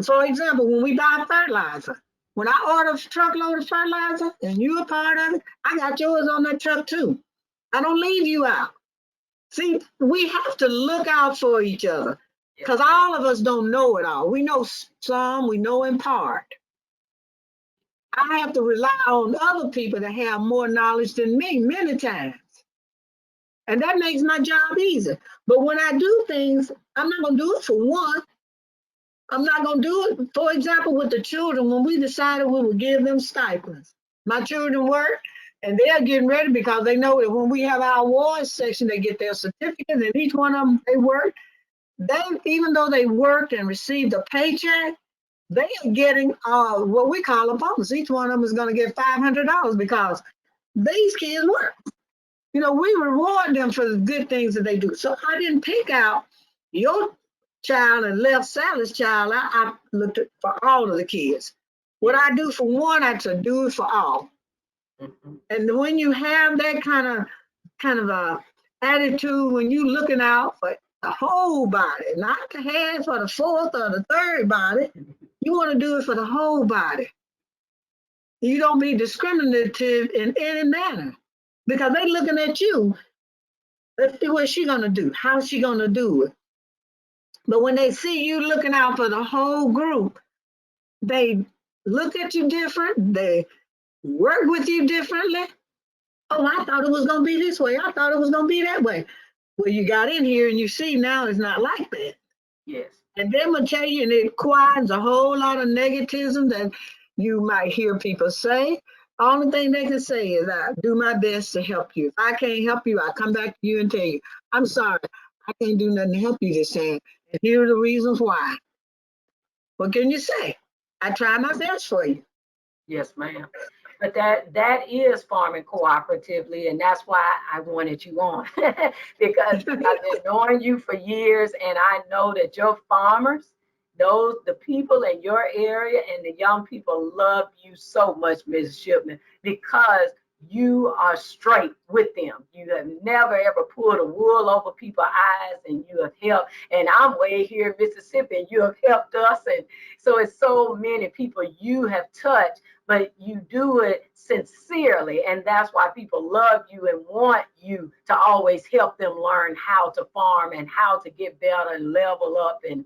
for example, when we buy fertilizer, when I order a truckload of fertilizer and you're a part of it, I got yours on that truck too. I don't leave you out. See, we have to look out for each other because all of us don't know it all. We know some, we know in part. I have to rely on other people to have more knowledge than me many times. And that makes my job easier. But when I do things, I'm not going to do it for one. I'm not going to do it, for example, with the children, when we decided we would give them stipends. My children work and they're getting ready because they know that when we have our awards section, they get their certificates, and each one of them, they work. Even though they worked and received a paycheck, they are getting what we call a bonus. Each one of them is going to get $500 because these kids work. We reward them for the good things that they do. So I didn't pick out your child and left Sally's child. I looked at for all of the kids. What I do for one, I should do it for all. Mhm. And when you have that kind of attitude, when you're looking out for the whole body, not the half or the fourth or the third body, you want to do it for the whole body. You don't be discriminative in any manner because they're looking at you. Let's see what she's gonna do. How's she gonna do it? But when they see you looking out for the whole group, they look at you different. They work with you differently. Oh, I thought it was gonna be this way. I thought it was gonna be that way. Well, you got in here and you see now it's not like that. Yes. And then will tell you, and it quiets a whole lot of negativism that you might hear people say. Only thing they can say is, I do my best to help you. If I can't help you, I come back to you and tell you, I'm sorry, I can't do nothing to help you this time. And here are the reasons why. What can you say? I try my best for you. Yes, ma'am. But that is farming cooperatively, and that's why I wanted you on because I've been knowing you for years, and I know that your farmers, the people in your area and the young people love you so much, Ms. Shipman, because you are straight with them. You have never ever pulled a wool over people's eyes, and you have helped. And I'm way here in Mississippi, and you have helped us, and so it's so many people you have touched, but you do it sincerely. And that's why people love you and want you to always help them learn how to farm and how to get better and level up and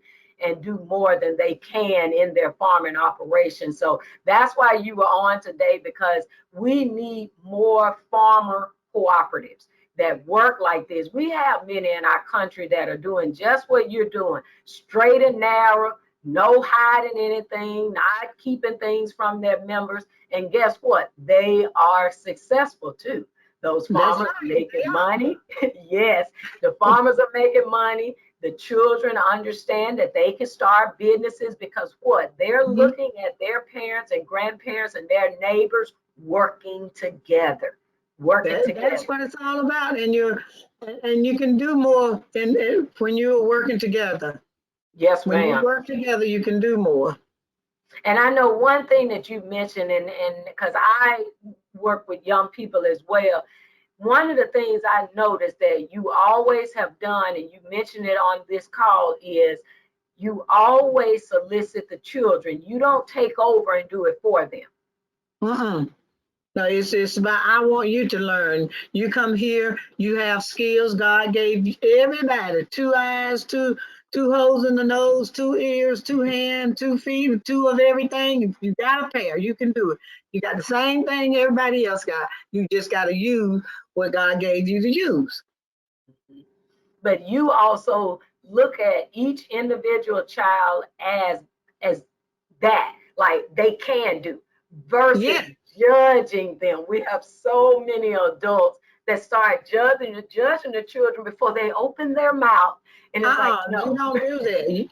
do more than they can in their farming operation. So that's why you were on today, because we need more farmer cooperatives that work like this. We have many in our country that are doing just what you're doing, straight and narrow, no hiding anything, not keeping things from their members. And guess what? They are successful too. Those farmers are making money. Yes, the farmers are making money. the children understand that they can start businesses because what? They're looking at their parents and grandparents and their neighbors working together. That's what it's all about. And you can do more when you're working together. Yes, When you ma'am. work together, you can do more. And I know one thing that you mentioned, and because I work with young people as well, one of the things I noticed that you always have done, and you mentioned it on this call, is you always solicit the children. You don't take over and do it for them. No, it's about, I want you to learn. You come here, you have skills. God gave everybody 2 eyes, two holes in the nose, 2 ears, 2 hands, 2 feet, 2 of everything. If you got a pair, you can do it. You got the same thing everybody else got. You just got to use what God gave you to use. But you also look at each individual child as that, like they can do, versus judging them. We have so many adults that start judging the children before they open their mouth. And it's like, no, you don't do that.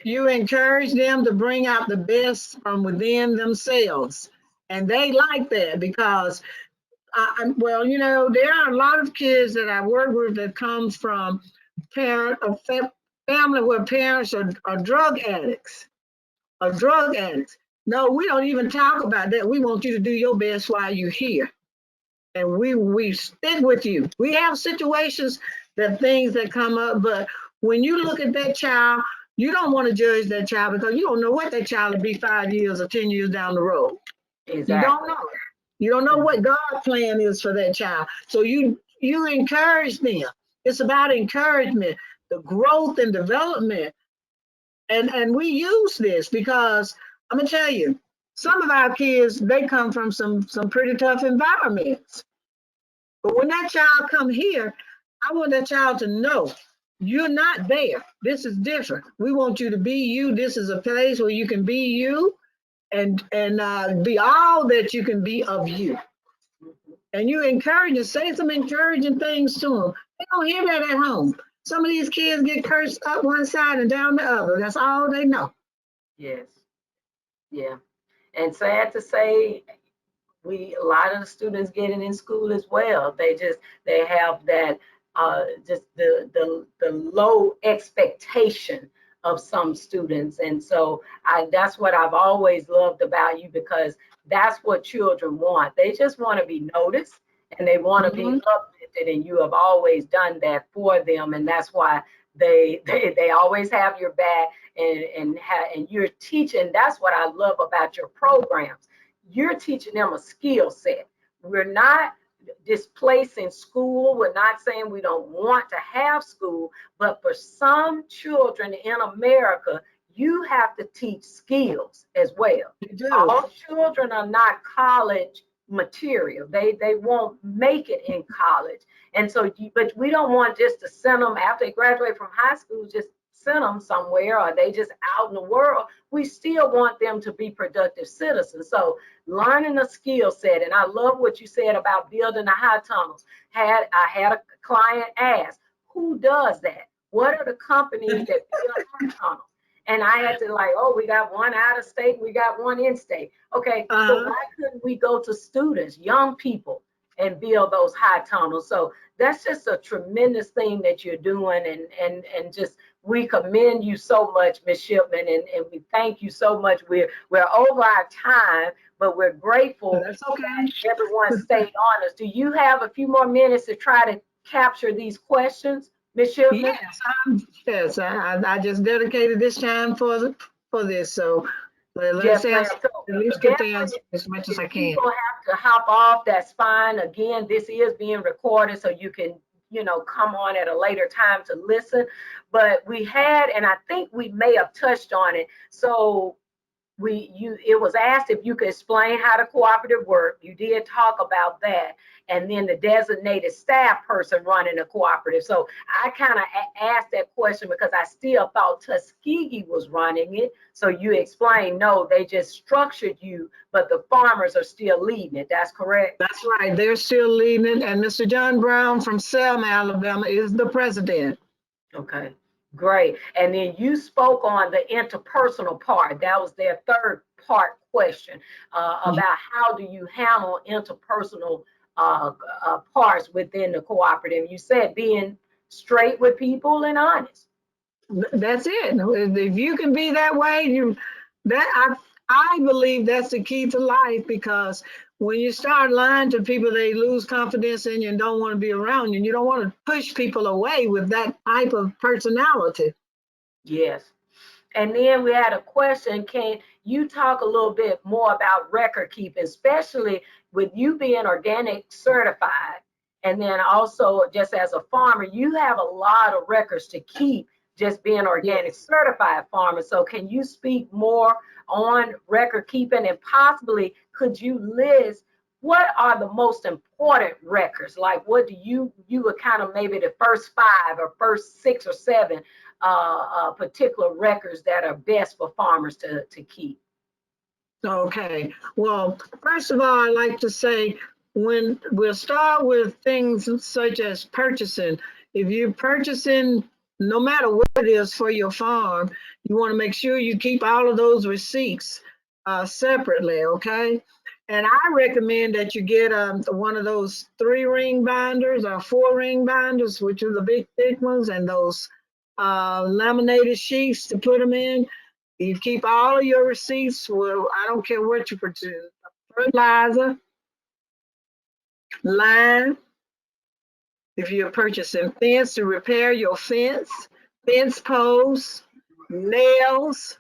You encourage them to bring out the best from within themselves. And they like that because, well, you know, there are a lot of kids that I work with that comes from family where parents are drug addicts. No, we don't even talk about that. We want you to do your best while you're here. And we stick with you. We have situations things that come up, but when you look at that child, you don't want to judge that child because you don't know what that child will be 5 years or 10 years down the road. Exactly. You don't know. You don't know what God's plan is for that child. So you encourage them. It's about encouragement, the growth and development. And we use this because I'm gonna tell you, some of our kids, they come from some pretty tough environments. But when that child come here, I want that child to know you're not there. This is different. We want you to be you. This is a place where you can be you and be all that you can be of you. And you encourage and say some encouraging things to them. They don't hear that at home. Some of these kids get cursed up one side and down the other. That's all they know. Yes. Yeah. And sad to say, a lot of the students get it in school as well. They have that just the low expectation of some students. And so that's what I've always loved about you, because that's what children want. They just want to be noticed and they want to be uplifted, and you have always done that for them. And that's why they always have your back, and you're teaching. That's what I love about your programs. You're teaching them a skill set. We're not displacing school. We're not saying we don't want to have school, but for some children in America, you have to teach skills as well. All children are not college material. They won't make it in college. And so, but we don't want just to send them after they graduate from high school, just send them somewhere, or they just out in the world. We still want them to be productive citizens. So learning a skill set, and I love what you said about building the high tunnels. I had a client ask, who does that? What are the companies that build high tunnels? And I had to we got one out of state, we got one in state. Okay, so why couldn't we go to students, young people, and build those high tunnels? So that's just a tremendous thing that you're doing, and just we commend you so much, Ms. Shipman, and we thank you so much. We're over our time, but we're grateful That's okay. that everyone stayed on us. Do you have a few more minutes to try to capture these questions, Ms. Shipman? Yes, I just dedicated this time for this, so let's at least get there as much as I can. People have to hop off, that's fine. Again, this is being recorded, so you can come on at a later time to listen. But we had, and I think we may have touched on it. So it was asked if you could explain how the cooperative work. You did talk about that, and then the designated staff person running the cooperative. So I kind of asked that question because I still thought Tuskegee was running it. So you explained, no, they just structured you, but the farmers are still leading it. That's correct? That's right. They're still leading it, and Mr. John Brown from Selma, Alabama is the president. Okay, great. And then you spoke on the interpersonal part. That was their third part question about how do you handle interpersonal parts within the cooperative. You said being straight with people and honest. That's it. If you can be that way, I believe that's the key to life, because when you start lying to people, they lose confidence in you and don't want to be around you. And you don't want to push people away with that type of personality. Yes. And then we had a question, can you talk a little bit more about record keeping, especially with you being organic certified? And then also just as a farmer, you have a lot of records to keep just being organic certified farmer. So can you speak more on record keeping, and possibly could you list what are the most important records? Like what do you would kind of maybe the first 5 or first 6 or 7 particular records that are best for farmers to keep? Okay. Well, first of all, I like to say, when we'll start with things such as purchasing. If you're purchasing, no matter what it is for your farm, you want to make sure you keep all of those receipts separately, okay? And I recommend that you get one of those 3-ring binders or 4-ring binders, which are the big thick ones, and those laminated sheets to put them in. You keep all of your receipts. Well, I don't care what you purchase: fertilizer, lime. If you're purchasing fence to repair your fence, fence posts, nails,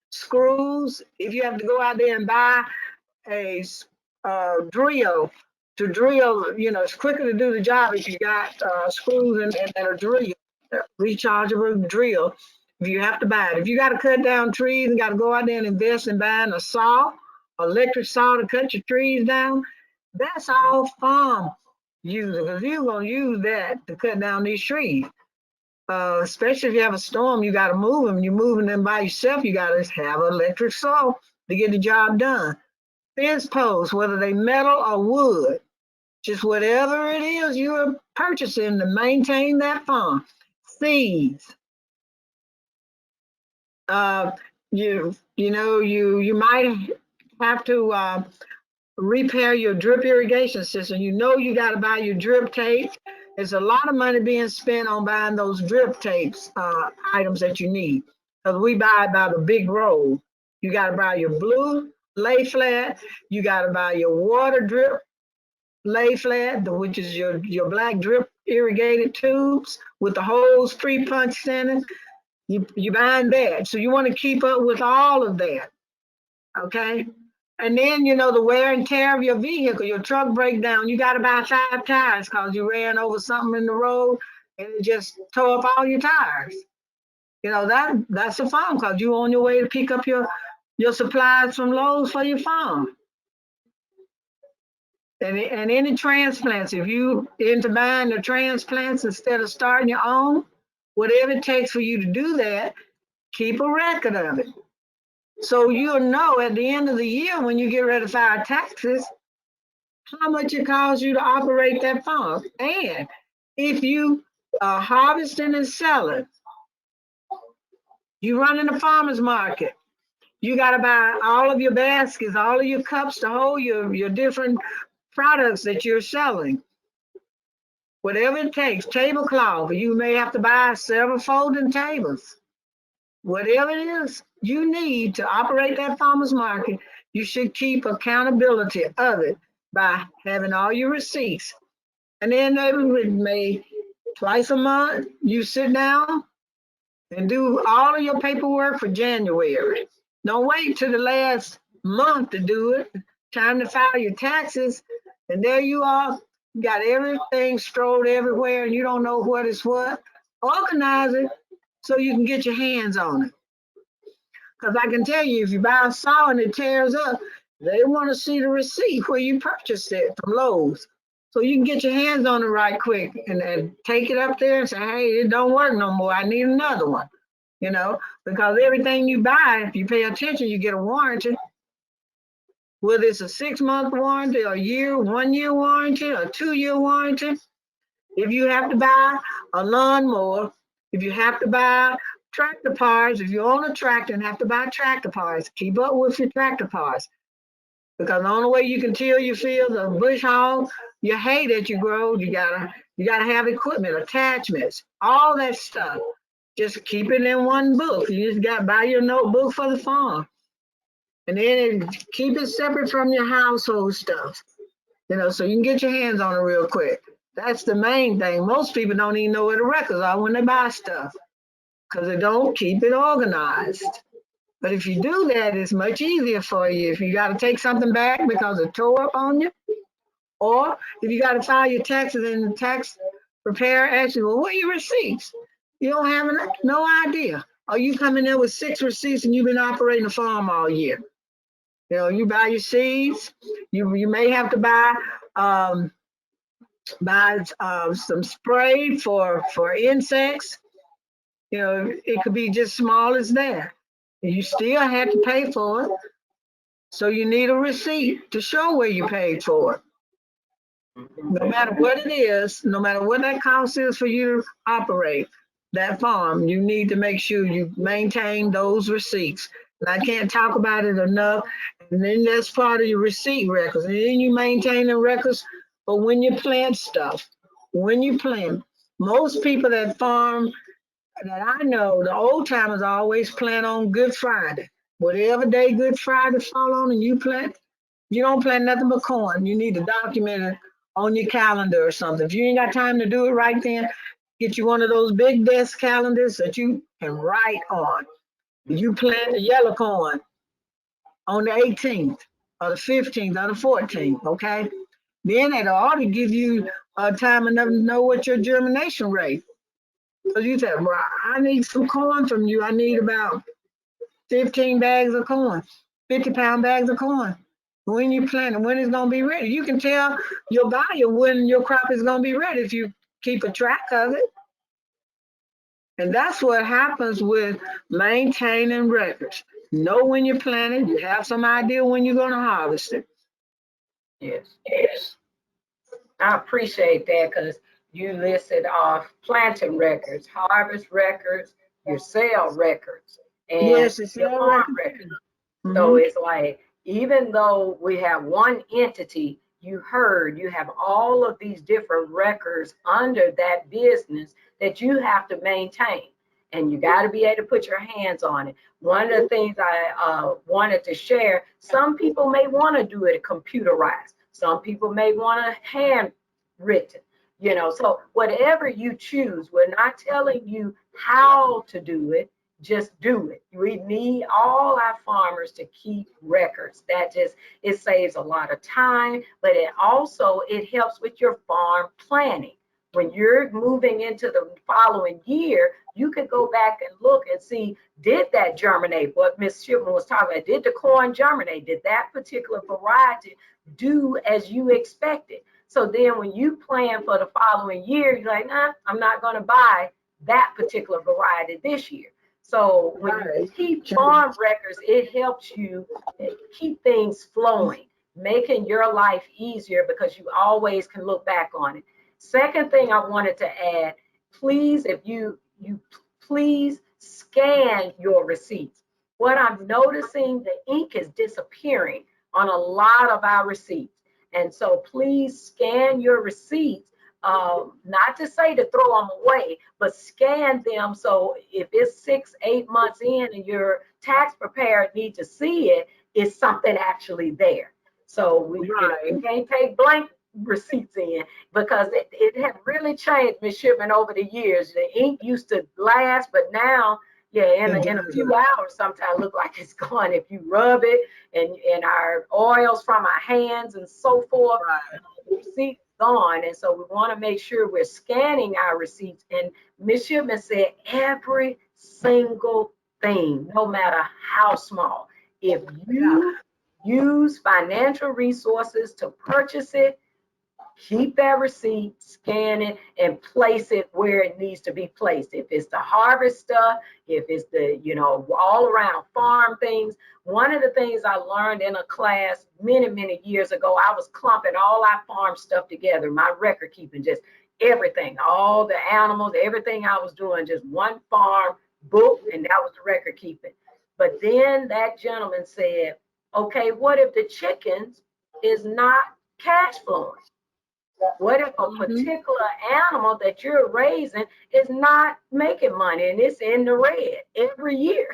screws. If you have to go out there and buy a drill to drill, it's quicker to do the job if you got screws and a drill, rechargeable drill. If you have to buy it, if you got to cut down trees and got to go out there and invest in buying a saw, electric saw to cut your trees down, that's all farm user, because you're going to use that to cut down these trees. Especially if you have a storm, you got to move them. You're moving them by yourself, you got to have an electric saw to get the job done. Fence posts, whether they metal or wood, just whatever it is you're purchasing to maintain that farm. Seeds. You might have to repair your drip irrigation system. You got to buy your drip tape. There's a lot of money being spent on buying those drip tapes, items that you need, because we buy by the big roll. You got to buy your blue lay flat. You got to buy your water drip lay flat, which is your black drip irrigated tubes with the holes pre-punched in it. You buying that. So you want to keep up with all of that. Okay. And then, the wear and tear of your vehicle, your truck breakdown, you got to buy 5 tires because you ran over something in the road and it just tore up all your tires. That's a farm, because you're on your way to pick up your supplies from Lowe's for your farm. And any transplants, if you into buying the transplants instead of starting your own, whatever it takes for you to do that, keep a record of it. So you'll know at the end of the year, when you get ready to file taxes, how much it costs you to operate that farm. And if you are harvesting and selling, you run in the farmer's market, you got to buy all of your baskets, all of your cups to hold your different products that you're selling. Whatever it takes, tablecloth, you may have to buy several folding tables. Whatever it is you need to operate that farmer's market, you should keep accountability of it by having all your receipts. And then maybe twice a month, you sit down and do all of your paperwork for January. Don't wait till the last month to do it. Time to file your taxes, and there you are. You got everything strode everywhere, and you don't know what is what. Organize it so you can get your hands on it. Because I can tell you, if you buy a saw and it tears up, they want to see the receipt where you purchased it from Lowe's. So you can get your hands on it right quick and take it up there and say, hey, it don't work no more. I need another one. Because everything you buy, if you pay attention, you get a warranty. Whether it's a 6-month warranty, a year, 1-year warranty, a 2-year warranty. If you have to buy a lawnmower, if you have to buy tractor parts, if you own a tractor and have to buy tractor parts, keep up with your tractor parts. Because the only way you can till your fields or bush hog your hay that you grow, you gotta have equipment, attachments, all that stuff. Just keep it in one book. You just got to buy your notebook for the farm. And then keep it separate from your household stuff, so you can get your hands on it real quick. That's the main thing. Most people don't even know where the records are when they buy stuff because they don't keep it organized. But if you do that, it's much easier for you. If you got to take something back because it tore up on you, or if you got to file your taxes and the tax preparer asks you, well, what are your receipts? You don't have no idea. Or you come in there with 6 receipts and you've been operating a farm all year. You buy your seeds. You may have to buy some spray for insects. It could be just small as that. And you still have to pay for it. So you need a receipt to show where you paid for it. No matter what it is, no matter what that cost is for you to operate that farm, you need to make sure you maintain those receipts. And I can't talk about it enough. And then that's part of your receipt records. And then you maintain the records for when you plant stuff. When you plant, most people that farm that I know, the old timers always plant on Good Friday. Whatever day Good Friday fall on and you plant, you don't plant nothing but corn. You need to document it on your calendar or something. If you ain't got time to do it right then, get you one of those big desk calendars that you can write on. You plant the yellow corn on the 18th or the 15th or the 14th, okay? Then it ought to give you time enough to know what your germination rate. So you say, well, I need some corn from you. I need about 15 bags of corn, 50-pound bags of corn. When you plant it, when it's going to be ready. You can tell your buyer when your crop is going to be ready if you keep a track of it. And that's what happens with maintaining records. Know when you're planting. You have some idea when you're going to harvest it. Yes. I appreciate that because you listed off planting records, harvest records, your sale records, and Yes, it's your sale farm records. records. So it's like, even though we have one entity, you have all of these different records under that business that you have to maintain. And you got to be able to put your hands on it. One of the things I wanted to share, some people may want to do it computerized. Some people may want to handwritten, so whatever you choose, we're not telling you how to do it. Just do it. We need all our farmers to keep records. It saves a lot of time, but it helps with your farm planning. When you're moving into the following year, you could go back and look and see, did that germinate? What Ms. Shipman was talking about, did the corn germinate? Did that particular variety do as you expected? So then when you plan for the following year, you're like, nah, I'm not going to buy that particular variety this year. So when you keep farm records, it helps you keep things flowing, making your life easier because you always can look back on it. Second thing I wanted to add, please, if you please scan your receipts. What I'm noticing, the ink is disappearing on a lot of our receipts. And so please scan your receipts. Not to say to throw them away, but scan them. So if it's 6-8 months in and your tax preparer needs to see it, it's something actually there. So we can't take blank receipts in because it had really changed, Ms. Shipman, over the years. The ink used to last, but now, in a few hours, sometimes look like it's gone. If you rub it and our oils from our hands and so forth, the receipt gone. And so we want to make sure we're scanning our receipts. And Ms. Shipman said every single thing, no matter how small. If you use financial resources to purchase it, keep that receipt, scan it, and place it where it needs to be placed. If it's the harvest stuff, if it's the, all around farm things. One of the things I learned in a class many, many years ago, I was clumping all our farm stuff together, my record keeping, just everything, all the animals, everything I was doing, just one farm book, and that was the record keeping. But then that gentleman said, okay, what if the chickens is not cash flowing? What if a particular animal that you're raising is not making money and it's in the red every year?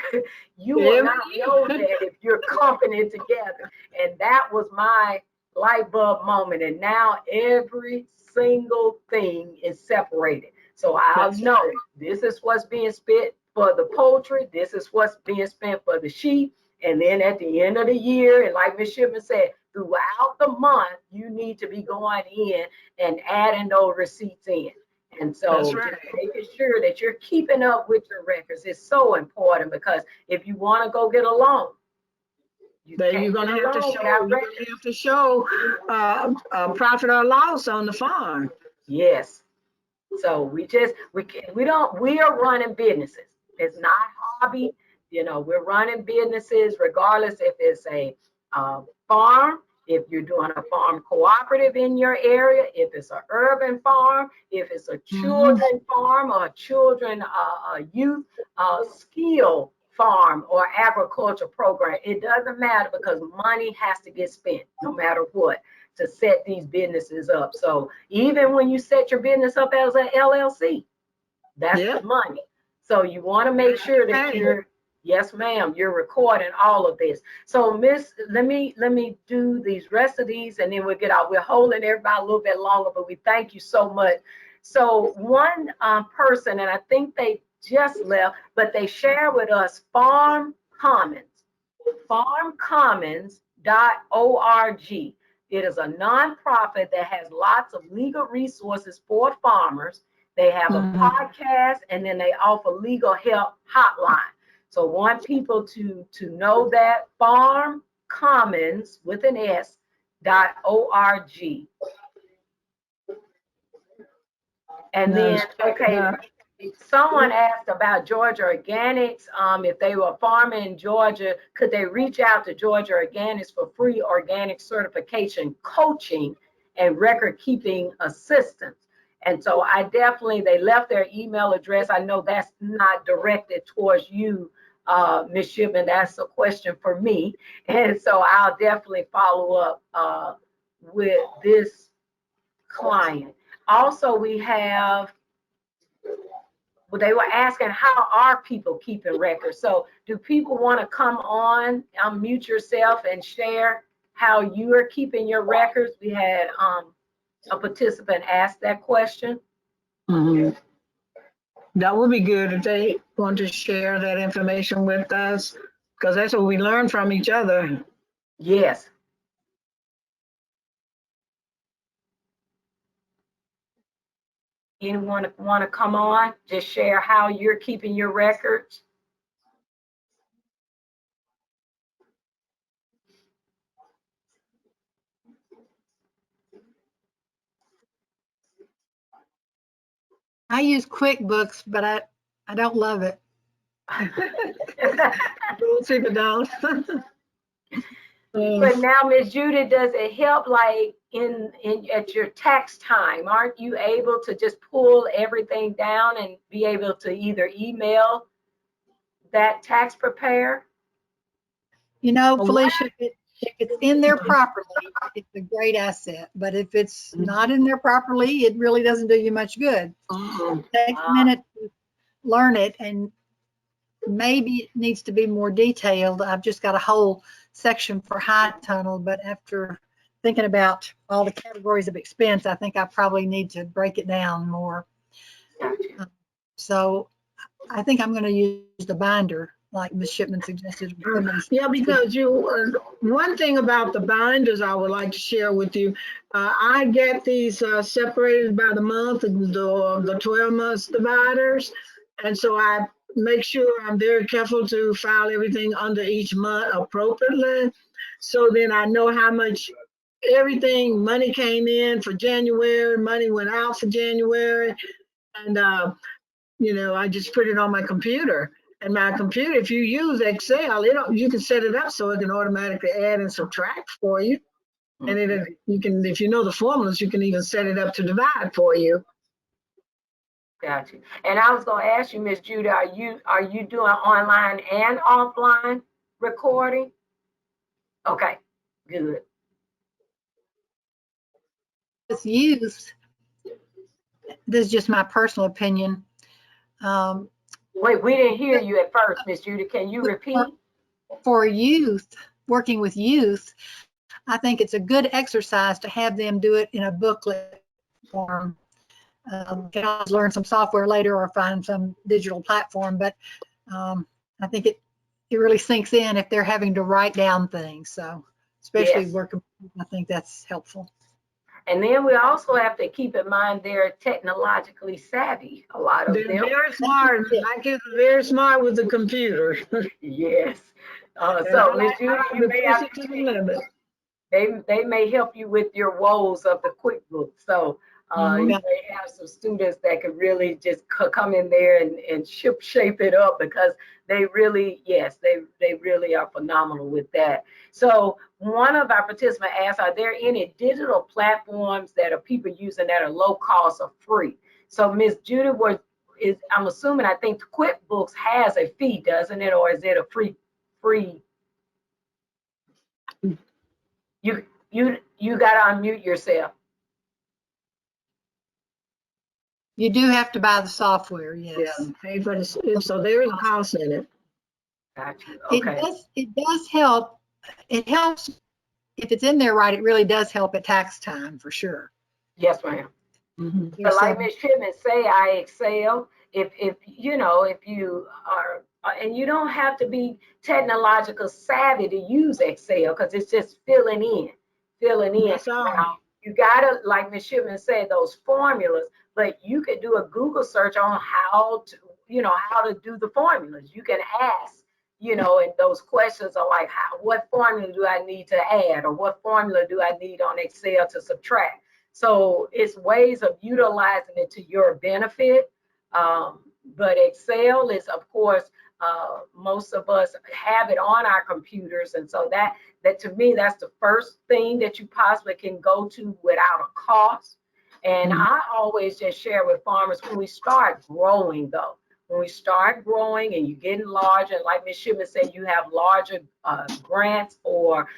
You will not know that if you're clumping it together. And that was my light bulb moment. And now every single thing is separated. So I'll know this is what's being spent for the poultry, this is what's being spent for the sheep. And then at the end of the year, and like Ms. Shipman said, throughout the month, you need to be going in and adding those receipts in. And so just making sure that you're keeping up with your records is so important, because if you want to go get a loan, you're going to have to show a profit or loss on the farm. Yes. So we are running businesses. It's not hobby. You know, we're running businesses regardless if it's a farm, if you're doing a farm cooperative in your area, if it's an urban farm, if it's a children farm or a children youth skill farm or agriculture program. It doesn't matter, because money has to get spent no matter what to set these businesses up. So even when you set your business up as an LLC, that's money. So you want to make sure that yes, ma'am, you're recording all of this. So Miss, let me do these rest of these and then we'll get out. We're holding everybody a little bit longer, but we thank you so much. So one person, and I think they just left, but they share with us Farm Commons, farmcommons.org. It is a nonprofit that has lots of legal resources for farmers. They have a podcast, and then they offer legal help hotline. So I want people to know that Farm Commons with an S.org. And then, okay, someone asked about Georgia Organics. If they were farming in Georgia, could they reach out to Georgia Organics for free organic certification coaching and record keeping assistance? And so they left their email address. I know that's not directed towards you, Ms. Shipman, that's a question for me. And so I'll definitely follow up with this client. Also, we have, they were asking, how are people keeping records? So do people want to come on, unmute yourself and share how you are keeping your records? We had a participant ask that question. That would be good if they want to share that information with us, because that's what we learn from each other. Yes. Anyone want to come on, just share how you're keeping your records? I use QuickBooks, but I don't love it. But now, Ms. Judy, does it help like at your tax time? Aren't you able to just pull everything down and be able to either email that tax preparer? You know, Felicia, if it's in there properly, it's a great asset. But if it's not in there properly, it really doesn't do you much good. It takes a minute to learn it, and maybe it needs to be more detailed. I've just got a whole section for high tunnel, but after thinking about all the categories of expense, I think I probably need to break it down more. So I think I'm going to use the binder like Ms. Shipman suggested. Yeah, because one thing about the binders I would like to share with you, I get these separated by the month, the 12 months dividers. And so I make sure I'm very careful to file everything under each month appropriately. So then I know how much money came in for January, money went out for January. And, I just put it on my computer. And my computer, if you use Excel, you can set it up so it can automatically add and subtract for you. And you can, if you know the formulas, you can even set it up to divide for you. Got you. And I was going to ask you, Miss Judy, are you doing online and offline recording? Okay, good. With youth, this is just my personal opinion. Wait, we didn't hear you at first, Miss Judy. Can you repeat? For youth, working with youth, I think it's a good exercise to have them do it in a booklet form. Can always learn some software later or find some digital platform, but I think it really sinks in if they're having to write down things. So especially Yes. working, I think that's helpful. And then we also have to keep in mind they're technologically savvy. A lot of They're them. very smart. My kids are very smart with the computer. Yes. And So, I Miss like Judy, to you may have push it to the limit. they may help you with your woes of the QuickBooks. So you may have some students that could really just come in there and shape it up, because they really, yes, they really are phenomenal with that. So one of our participants asked, are there any digital platforms that are people using that are low cost or free? So Miss Judy, I'm assuming, I think QuickBooks has a fee, doesn't it? Or is it a free? You gotta unmute yourself. You do have to buy the software, yes. Yeah, pay for the, so there is a cost in it. Got you. Okay. It does help. It helps if it's in there right. It really does help at tax time for sure. Yes, ma'am. But like Ms. Shipman say, I excel. If you are, and you don't have to be technological savvy to use Excel, because it's just filling in. That's all. Now, you gotta, like Ms. Shipman said, those formulas, but you could do a Google search on how to do the formulas. You can ask, and those questions are like, what formula do I need to add, or what formula do I need on Excel to subtract? So it's ways of utilizing it to your benefit. But Excel is, of course, most of us have it on our computers. And so that to me, that's the first thing that you possibly can go to without a cost. And I always just share with farmers, when we start growing, though, when we start growing and you're getting larger, and like Ms. Shipman said, you have larger grants or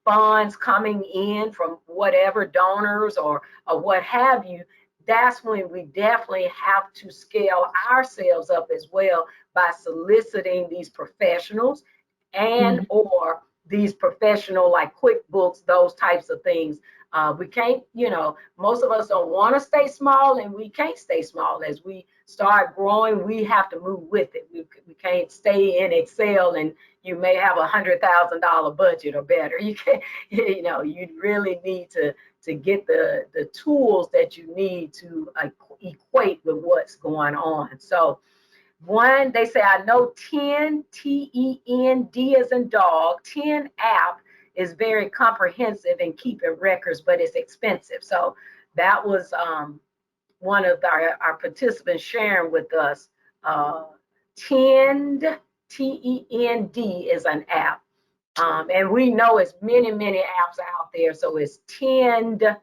funds coming in from whatever donors or what have you, that's when we definitely have to scale ourselves up as well by soliciting these professionals and or these professional like QuickBooks, those types of things. We can't, most of us don't want to stay small, and we can't stay small. As we start growing, we have to move with it. We can't stay in Excel and you may have $100,000 budget or better. You can't, you really need to get the tools that you need to equate with what's going on. So one, they say, I know 10, TEND as in dog, 10 app is very comprehensive in keeping records, but it's expensive. So that was one of our participants sharing with us. TEND, TEND is an app. And we know it's many, many apps out there. So it's TEND.com.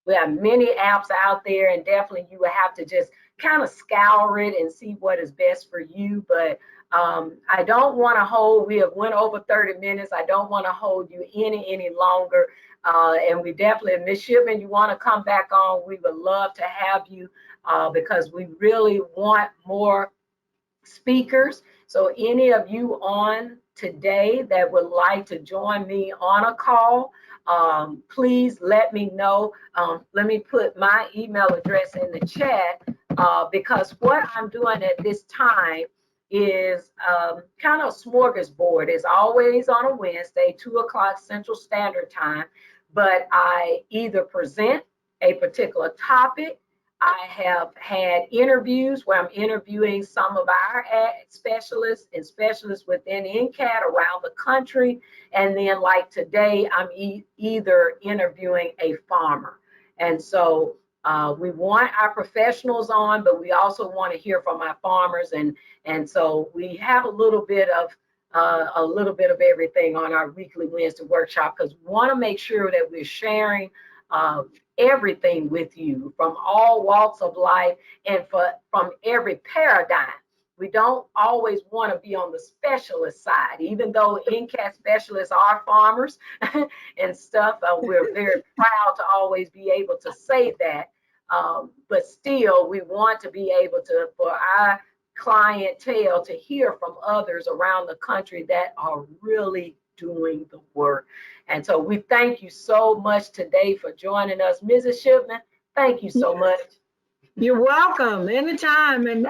We have many apps out there, and definitely you would have to just kind of scour it and see what is best for you. But I don't want to hold, we have went over 30 minutes. I don't want to hold you any longer. And we definitely, Ms. Shipman, you want to come back on, we would love to have you because we really want more speakers. So any of you on today that would like to join me on a call, please let me know. Let me put my email address in the chat because what I'm doing at this time is kind of smorgasbord. It's always on a Wednesday, 2:00 Central Standard Time, but I either present a particular topic. I have had interviews where I'm interviewing some of our ag specialists and specialists within NCAT around the country. And then like today, I'm either interviewing a farmer. And so we want our professionals on, but we also want to hear from our farmers. And so we have a little bit of everything on our weekly Wednesday workshop, because we want to make sure that we're sharing everything with you from all walks of life and from every paradigm. We don't always want to be on the specialist side, even though NCAT specialists are farmers and stuff. We're very proud to always be able to say that. But still, we want to be able to, for our clientele, to hear from others around the country that are really doing the work. And so we thank you so much today for joining us. Mrs. Shipman, thank you so much. You're welcome anytime. And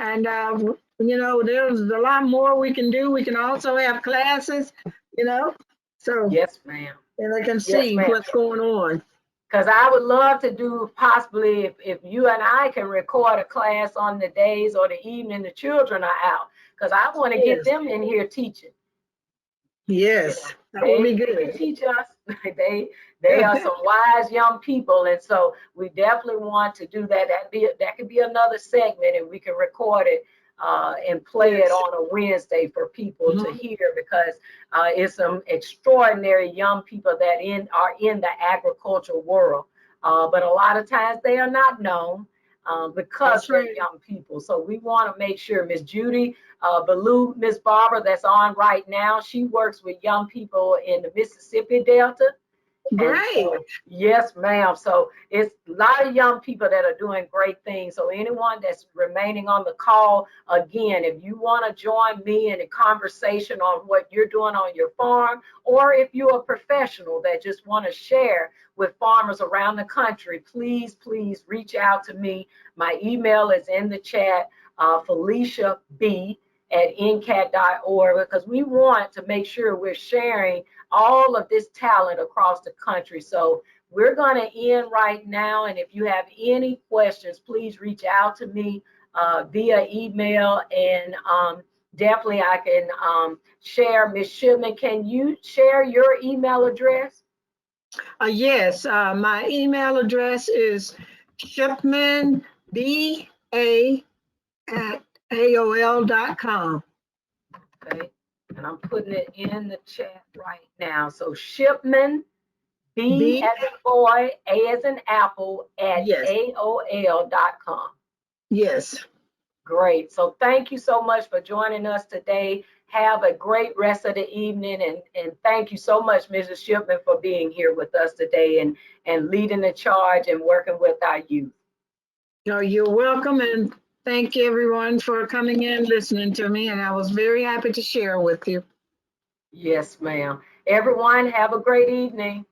you know, there's a lot more we can do. We can also have classes, you know, so Yes, ma'am. and they can see what's going on. Because I would love to do possibly if you and I can record a class on the days or the evening the children are out, because I want to get them in here teaching. Yes, that would be good. They teach us. They are some wise young people, and so we definitely want to do that. That could be another segment, and we can record it and play it on a Wednesday for people to hear, because it's some extraordinary young people that are in the agricultural world, but a lot of times they are not known because they're young people. So we want to make sure Miss Judy Ballou, Miss Barbara, that's on right now, she works with young people in the Mississippi Delta. Right. So, yes, ma'am. So it's a lot of young people that are doing great things. So anyone that's remaining on the call, again, if you want to join me in a conversation on what you're doing on your farm, or if you're a professional that just want to share with farmers around the country, please, please reach out to me. My email is in the chat, Felicia B at ncat.org, because we want to make sure we're sharing all of this talent across the country. So we're going to end right now. And if you have any questions, please reach out to me via email, and definitely I can share. Ms. Shipman, can you share your email address? Yes, my email address is shipmanba at AOL.com. Okay, and I'm putting it in the chat right now. So Shipman, B as in boy, A as in apple, at AOL.com. Yes. Great. So thank you so much for joining us today. Have a great rest of the evening. And thank you so much, Mrs. Shipman, for being here with us today and leading the charge and working with our youth. No, you're welcome. And thank you everyone for coming in, listening to me. And I was very happy to share with you. Yes, ma'am. Everyone, have a great evening.